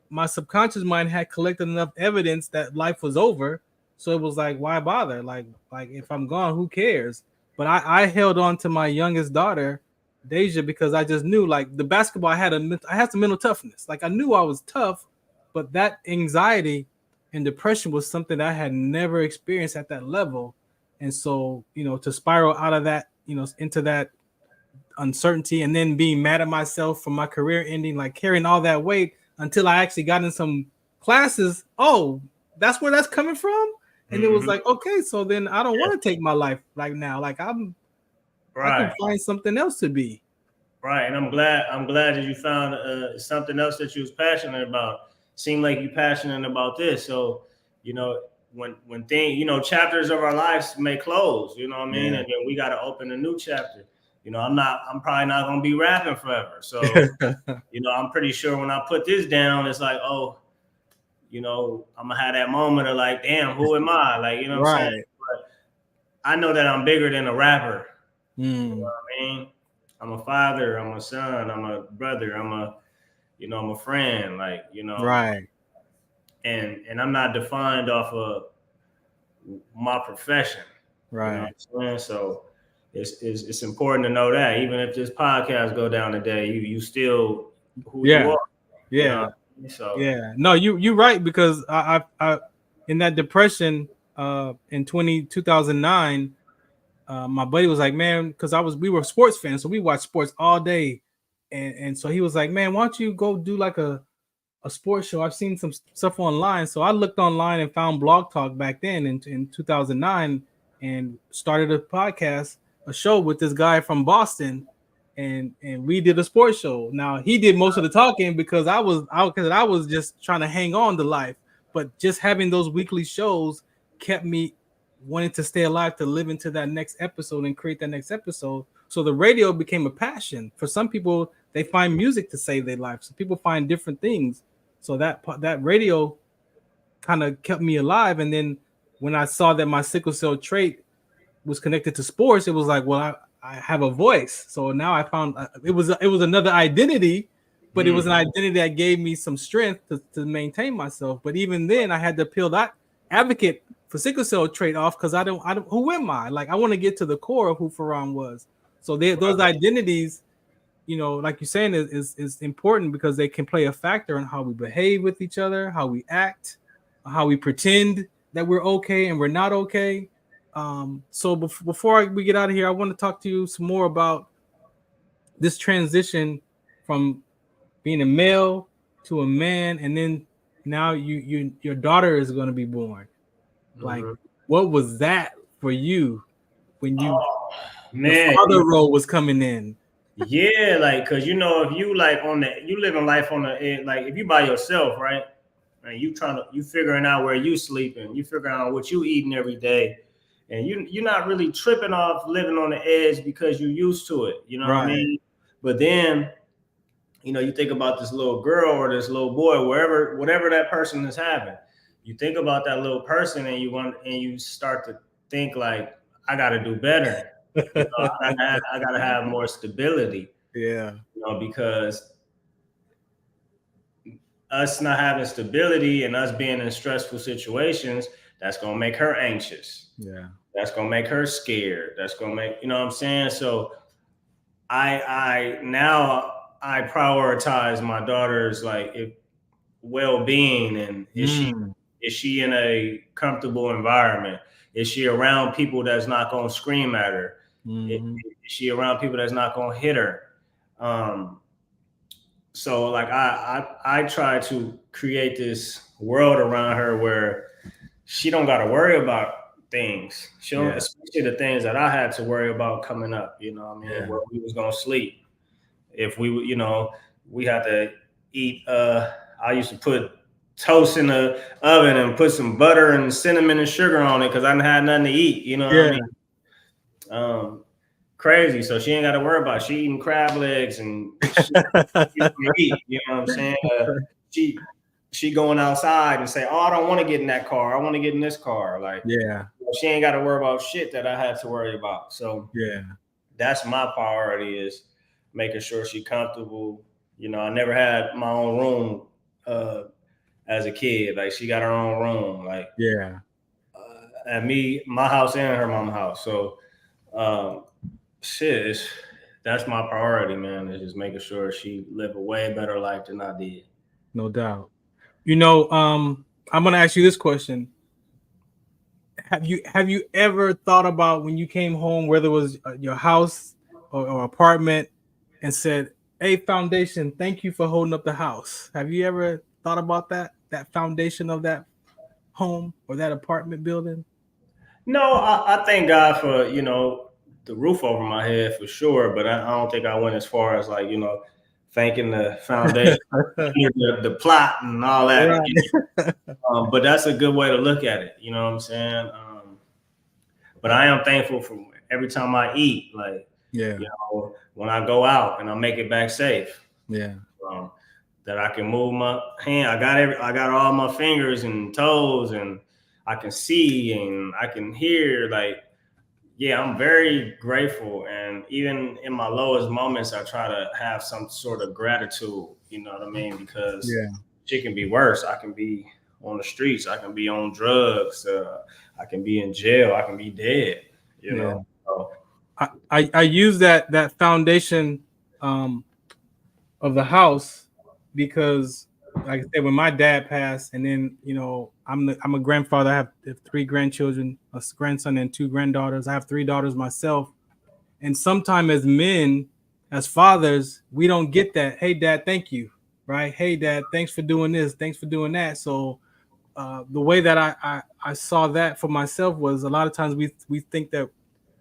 Speaker 3: my subconscious mind had collected enough evidence that life was over. So it was like, why bother? Like if I'm gone, who cares? But I held on to my youngest daughter Dozier because I just knew like the basketball I had some mental toughness. Like I knew I was tough, but that anxiety and depression was something that I had never experienced at that level. And so, to spiral out of that, into that uncertainty and then being mad at myself for my career ending, like carrying all that weight until I actually got in some classes. Oh, that's where that's coming from. And it was like, okay, so then I don't want to take my life right now. Like I can find something else to be.
Speaker 7: Right. And I'm glad that you found something else that you was passionate about. Seemed like you passionate about this. So, when things, chapters of our lives may close, you know what I mean? And then we got to open a new chapter. I'm probably not going to be rapping forever. So, I'm pretty sure when I put this down, it's like, oh, I'm going to have that moment of like, damn, who am I? Like, you know what I'm saying? But I know that I'm bigger than a rapper. You know what I mean? I'm a father, I'm a son, I'm a brother, I'm a friend, like,
Speaker 3: Right.
Speaker 7: And I'm not defined off of my profession.
Speaker 3: Right.
Speaker 7: You know what I'm saying? So it's important to know that even if this podcast go down today, you still who you are.
Speaker 3: Yeah.
Speaker 7: So
Speaker 3: yeah. No, you're right, because I in that depression in 2009, my buddy was like, man, because we were sports fans, so we watched sports all day, and so he was like, man, why don't you go do like a sports show? I've seen some stuff online, so I looked online and found Blog Talk back then in 2009, and started a show with this guy from Boston, and we did a sports show. Now he did most of the talking because I was just trying to hang on to life, but just having those weekly shows kept me wanting to stay alive to live into that next episode and create that next episode. So the radio became a passion. For some people, they find music to save their life. So people find different things. So that radio kind of kept me alive. And then when I saw that my sickle cell trait was connected to sports, it was like, well, I have a voice. So now I found it was another identity, but it was an identity that gave me some strength to maintain myself. But even then, I had to peel that advocate for sickle cell trait off, because I don't who am I? Like I want to get to the core of who Farron was. So those identities, like you're saying, is important because they can play a factor in how we behave with each other, how we act, how we pretend that we're okay and we're not okay. So before we get out of here, I want to talk to you some more about this transition from being a male to a man, and then now your daughter is going to be born. Like, what was that for you when the father role was coming in?
Speaker 7: Yeah, like, cause if you like you living life on the edge, like if you by yourself, right? And you figuring out where you sleeping, you figuring out what you eating every day, and you're not really tripping off living on the edge because you're used to it, you know what I mean? But then, you think about this little girl or this little boy, whatever that person is having. You think about that little person and you start to think like, I got to do better. I got to have more stability.
Speaker 3: Yeah.
Speaker 7: Because us not having stability and us being in stressful situations, that's going to make her anxious.
Speaker 3: Yeah.
Speaker 7: That's going to make her scared. That's going to make, what I'm saying? So I prioritize my daughter's well-being, and is she in a comfortable environment? Is she around people that's not going to scream at her? Is she around people that's not going to hit her? So like I try to create this world around her where she don't got to worry about things. She don't, especially the things that I had to worry about coming up. Where we was going to sleep. If we, we had to eat. I used to put toast in the oven and put some butter and cinnamon and sugar on it because I didn't have nothing to eat. What I mean? Crazy. So she ain't got to worry about it. She eating crab legs and she eat. You know what I'm saying? She going outside and say, "Oh, I don't want to get in that car. I want to get in this car." Like, she ain't got to worry about shit that I had to worry about. So that's my priority, is making sure she comfortable. I never had my own room as a kid. Like, she got her own room. Like, at my house and her mom's house. So shit, that's my priority, man, is just making sure she live a way better life than I did.
Speaker 3: No doubt. You know, I'm gonna ask you this question. Have you ever thought about when you came home, whether it was your house or apartment, and said, "Hey, foundation, thank you for holding up the house." Have you ever thought about that foundation of that home or that apartment building?
Speaker 7: No, I thank God for, the roof over my head for sure, but I don't think I went as far as like, thanking the foundation, the plot and all that.
Speaker 3: Right.
Speaker 7: But that's a good way to look at it. You know what I'm saying? But I am thankful for every time I eat, like,
Speaker 3: Yeah.
Speaker 7: when I go out and I make it back safe.
Speaker 3: Yeah.
Speaker 7: That I can move my hand. I got all my fingers and toes, and I can see and I can hear. Like, yeah, I'm very grateful. And even in my lowest moments, I try to have some sort of gratitude. You know what I mean? Because shit can be worse. I can be on the streets. I can be on drugs. I can be in jail. I can be dead. You know. So,
Speaker 3: I use that foundation of the house because, like I said, when my dad passed, and then I'm a grandfather. I have 3 grandchildren, a grandson and 2 granddaughters. I have 3 daughters myself, and sometimes as men, as fathers, we don't get that. Hey, Dad, thank you. Right? Hey, Dad, thanks for doing this. Thanks for doing that. So the way that I saw that for myself was a lot of times we think that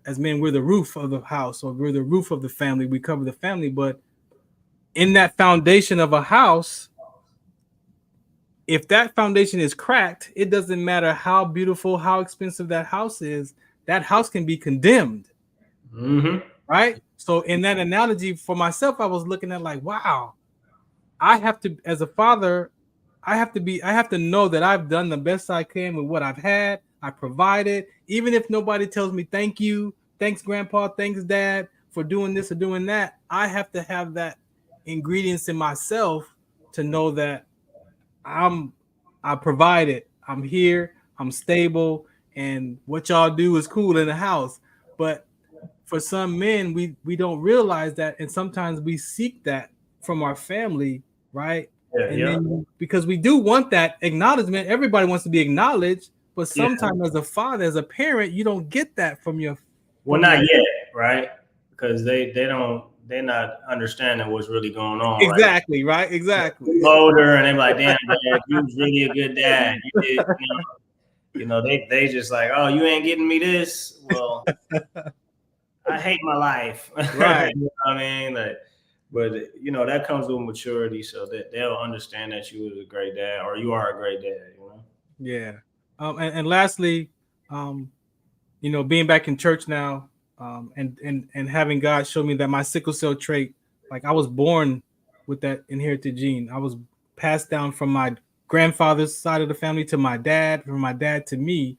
Speaker 3: as men we're the roof of the house or we're the roof of the family. We cover the family, but in that foundation of a house, if that foundation is cracked, it doesn't matter how beautiful, how expensive that house is, that house can be condemned.
Speaker 7: Mm-hmm.
Speaker 3: Right? So in that analogy for myself, I was looking at like, wow, I have to, as a father, I have to know that I've done the best I can with what I've had. I provided, even if nobody tells me thank you, thanks grandpa, thanks dad for doing this or doing that. I have to have that ingredients in myself to know that I provided, I'm here, I'm stable, and what y'all do is cool in the house. But for some men, we don't realize that, and sometimes we seek that from our family, right? Then because we do want that acknowledgement, everybody wants to be acknowledged, but sometimes as a father, as a parent, you don't get that from your.
Speaker 7: Well, not yet, right? Because they're not understanding what's really going on.
Speaker 3: Exactly, right? Exactly.
Speaker 7: Older, and they're like, damn, Dad, you was really a good dad. You did, they just like, oh, you ain't getting me this. Well, I hate my life.
Speaker 3: Right.
Speaker 7: You know what I mean? Like, but that comes with maturity, so that they'll understand that you was a great dad, or you are a great dad.
Speaker 3: Yeah. And lastly, being back in church now, and having God show me that my sickle cell trait, like I was born with that inherited gene. I was passed down from my grandfather's side of the family to my dad, from my dad to me.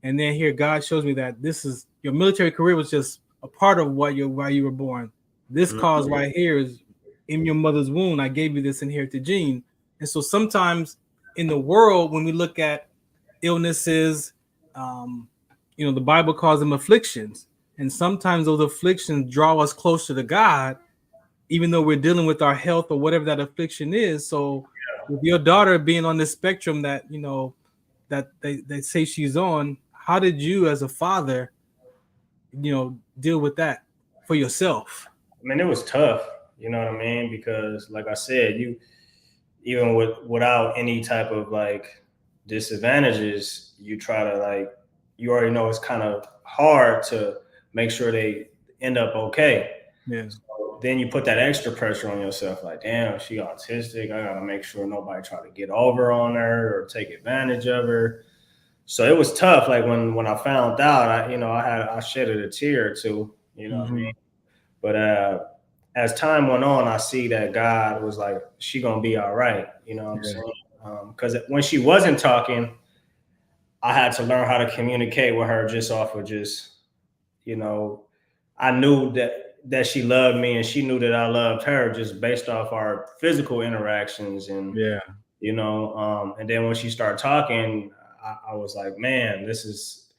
Speaker 3: And then here God shows me that this is your military career was just a part of why you were born. This cause right here is in your mother's womb. I gave you this inherited gene. And so sometimes in the world, when we look at illnesses, the Bible calls them afflictions. And sometimes those afflictions draw us closer to God, even though we're dealing with our health or whatever that affliction is. So with your daughter being on this spectrum that, that they say she's on, how did you as a father, deal with that for yourself?
Speaker 7: I mean, it was tough, you know what I mean? Because like I said, even without any type of like disadvantages, you try to like, you already know it's kind of hard to make sure they end up okay.
Speaker 3: Yeah.
Speaker 7: So then you put that extra pressure on yourself, like, damn, she autistic. I gotta make sure nobody try to get over on her or take advantage of her. So it was tough. Like when I found out, I shedded a tear or two, what I mean? But as time went on, I see that God was like, she gonna be all right. You know what I'm saying? Because when she wasn't talking, I had to learn how to communicate with her just off of just, I knew that she loved me and she knew that I loved her just based off our physical interactions. And, and then when she started talking, I was like, man, this is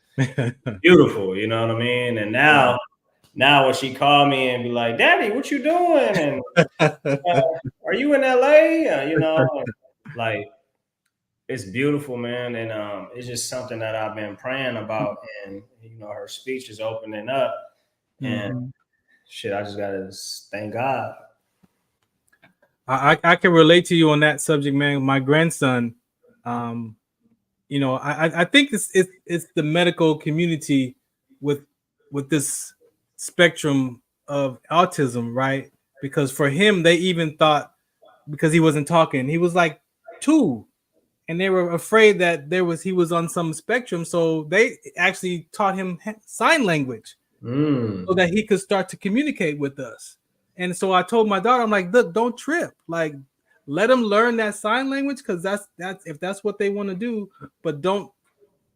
Speaker 7: beautiful. You know what I mean? And now now when she called me and be like, "Daddy, what you doing?" and are you in LA? You know, like it's beautiful, man, and it's just something that I've been praying about, and you know, her speech is opening up, and shit, I just gotta thank God.
Speaker 3: I can relate to you on that subject, man. My grandson, you know, I think it's the medical community with this spectrum of autism, right? Because for him, they even thought, because he wasn't talking, he was like 2, and they were afraid that he was on some spectrum, so they actually taught him sign language so that he could start to communicate with us. And so I told my daughter, I'm like, look, don't trip, like let them learn that sign language, because that's if that's what they want to do, but don't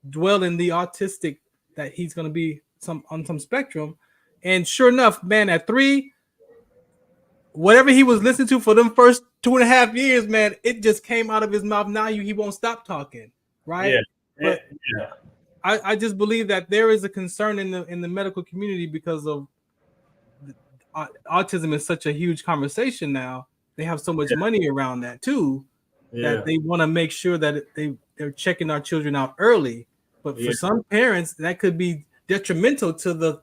Speaker 3: dwell in the autistic that he's going to be on some spectrum. And sure enough, man, at 3, whatever he was listening to for them first 2.5 years, man, it just came out of his mouth. Now he won't stop talking, right? But I just believe that there is a concern in the medical community because of autism is such a huge conversation now. They have so much money around that too, that they want to make sure that they're checking our children out early. But for some parents, that could be detrimental to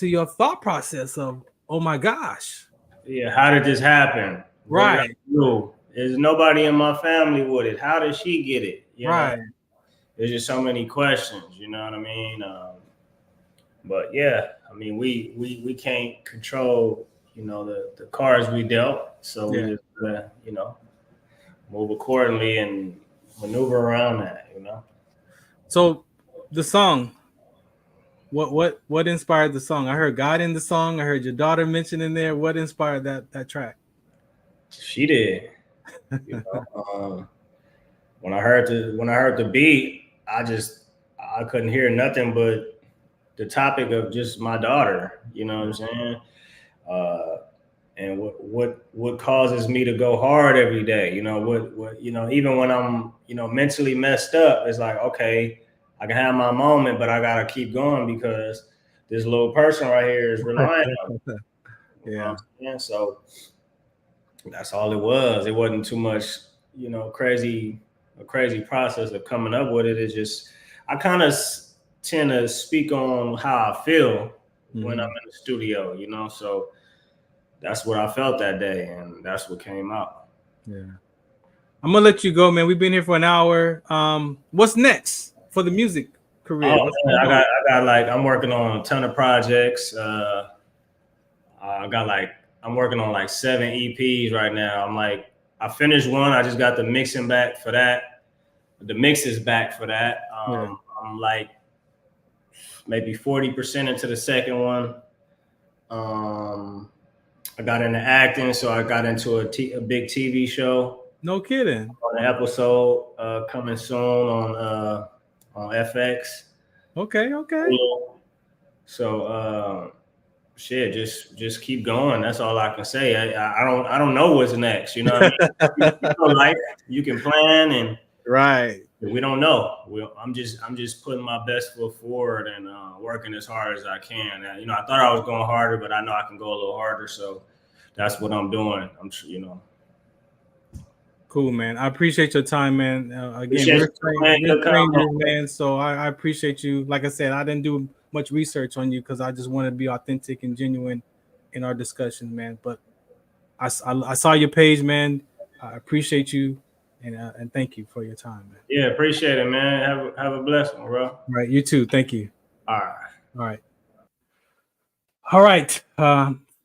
Speaker 3: your thought process of, oh my gosh.
Speaker 7: Yeah, how did this happen?
Speaker 3: Right.
Speaker 7: What did I do? There's nobody in my family with it. How did she get it? You know? There's just so many questions, you know what I mean? But yeah, I mean, we can't control, you know, the cards we dealt. So we just, you know, move accordingly and maneuver around that, you know?
Speaker 3: So the song, what inspired the song? I heard God in the song. I heard your daughter mentioned in there. What inspired that track?
Speaker 7: She did. You know, when I heard the beat, I couldn't hear nothing but the topic of just my daughter. You know what I'm saying? And what causes me to go hard every day? You know what you know, even when I'm, you know, mentally messed up, it's like, okay, I can have my moment, but I gotta keep going because this little person right here is relying on me. Yeah. So that's all it was. It wasn't too much, you know, a crazy process of coming up with it. It's just I kind of tend to speak on how I feel when I'm in the studio, you know. So that's what I felt that day, and that's what came out.
Speaker 3: Yeah. I'm gonna let you go, man. We've been here for an hour. What's next for the music career?
Speaker 7: Oh, man, I got like, I'm working on a ton of projects. I'm working on like 7 EPs right now. I finished one. I just got the mixing back for that. The mix is back for that. I'm like maybe 40% into the second one. I got into acting, so I got into a big TV show.
Speaker 3: No kidding.
Speaker 7: On an episode coming soon on FX.
Speaker 3: Okay.
Speaker 7: So shit, just keep going. That's all I can say. I don't know what's next. You know what I mean? You know, like you can plan, and we don't know. I'm just putting my best foot forward and working as hard as I can. You know, I thought I was going harder, but I know I can go a little harder. So that's what I'm doing. You know.
Speaker 3: Cool, man. I appreciate your time, man. Again, we're strangers, man. So I appreciate you. Like I said, I didn't do much research on you because I just wanted to be authentic and genuine in our discussion, man. But I saw your page, man. I appreciate you, and thank you for your time, man.
Speaker 7: Yeah, appreciate it, man. Have a blessing, bro.
Speaker 3: Right, you too. Thank you.
Speaker 7: All
Speaker 3: right.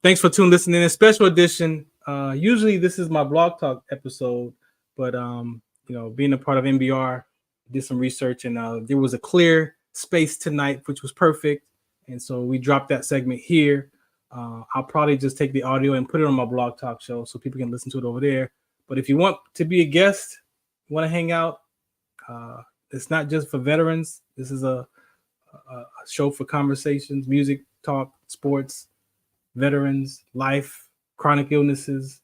Speaker 3: Thanks for listening in. A special edition. Usually this is my blog talk episode, but you know, being a part of NBR, did some research, and there was a clear space tonight, which was perfect, and so we dropped that segment here. I'll probably just take the audio and put it on my blog talk show so people can listen to it over there. But if you want to be a guest, want to hang out, it's not just for veterans. This is a show for conversations, music, talk, sports, veterans, life, chronic illnesses.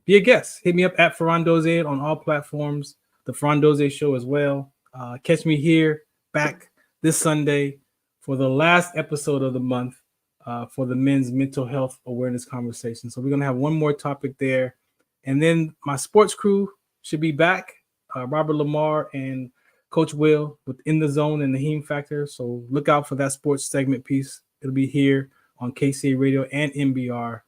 Speaker 3: Be a guest. Hit me up at Farron Dozier on all platforms. The Farron Dozier Show as well. Catch me here back this Sunday for the last episode of the month for the men's mental health awareness conversation. So we're going to have one more topic there. And then my sports crew should be back, Robert Lamar and Coach Will with In the Zone and the Heme Factor. So look out for that sports segment piece. It'll be here on KCA Radio and MBR.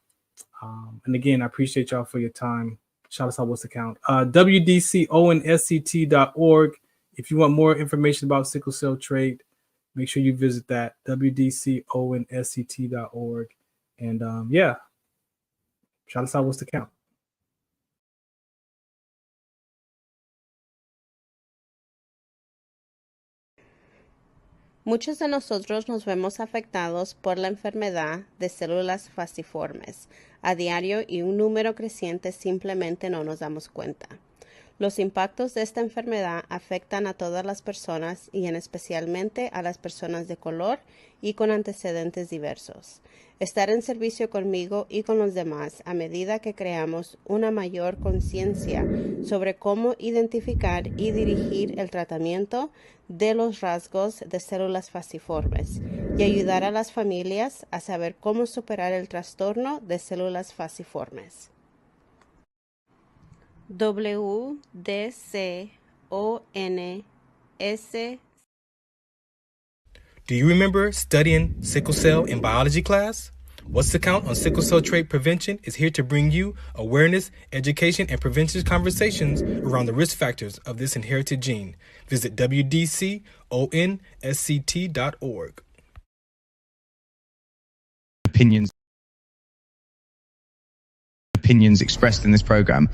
Speaker 3: And again, I appreciate y'all for your time. Shout us out what's the count. WDCONSCT.org. If you want more information about sickle cell trait, make sure you visit that, WDCONSCT.org. And shout us out what's the count.
Speaker 9: Muchos de nosotros nos vemos afectados por la enfermedad de células falciformes a diario y un número creciente simplemente no nos damos cuenta. Los impactos de esta enfermedad afectan a todas las personas y en especialmente a las personas de color y con antecedentes diversos. Estar en servicio conmigo y con los demás a medida que creamos una mayor conciencia sobre cómo identificar y dirigir el tratamiento de los rasgos de células falciformes y ayudar a las familias a saber cómo superar el trastorno de células falciformes. WDCONS.
Speaker 3: Do you remember studying sickle cell in biology class? What's the Count on Sickle Cell Trait Prevention is here to bring you awareness, education, and prevention conversations around the risk factors of this inherited gene. Visit WDCONSCT.org.
Speaker 1: Opinions expressed in this program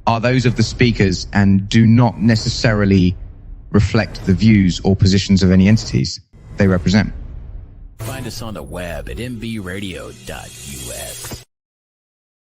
Speaker 1: are those of the speakers and do not necessarily reflect the views or positions of any entities they represent.
Speaker 2: Find us on the web at mbradio.us.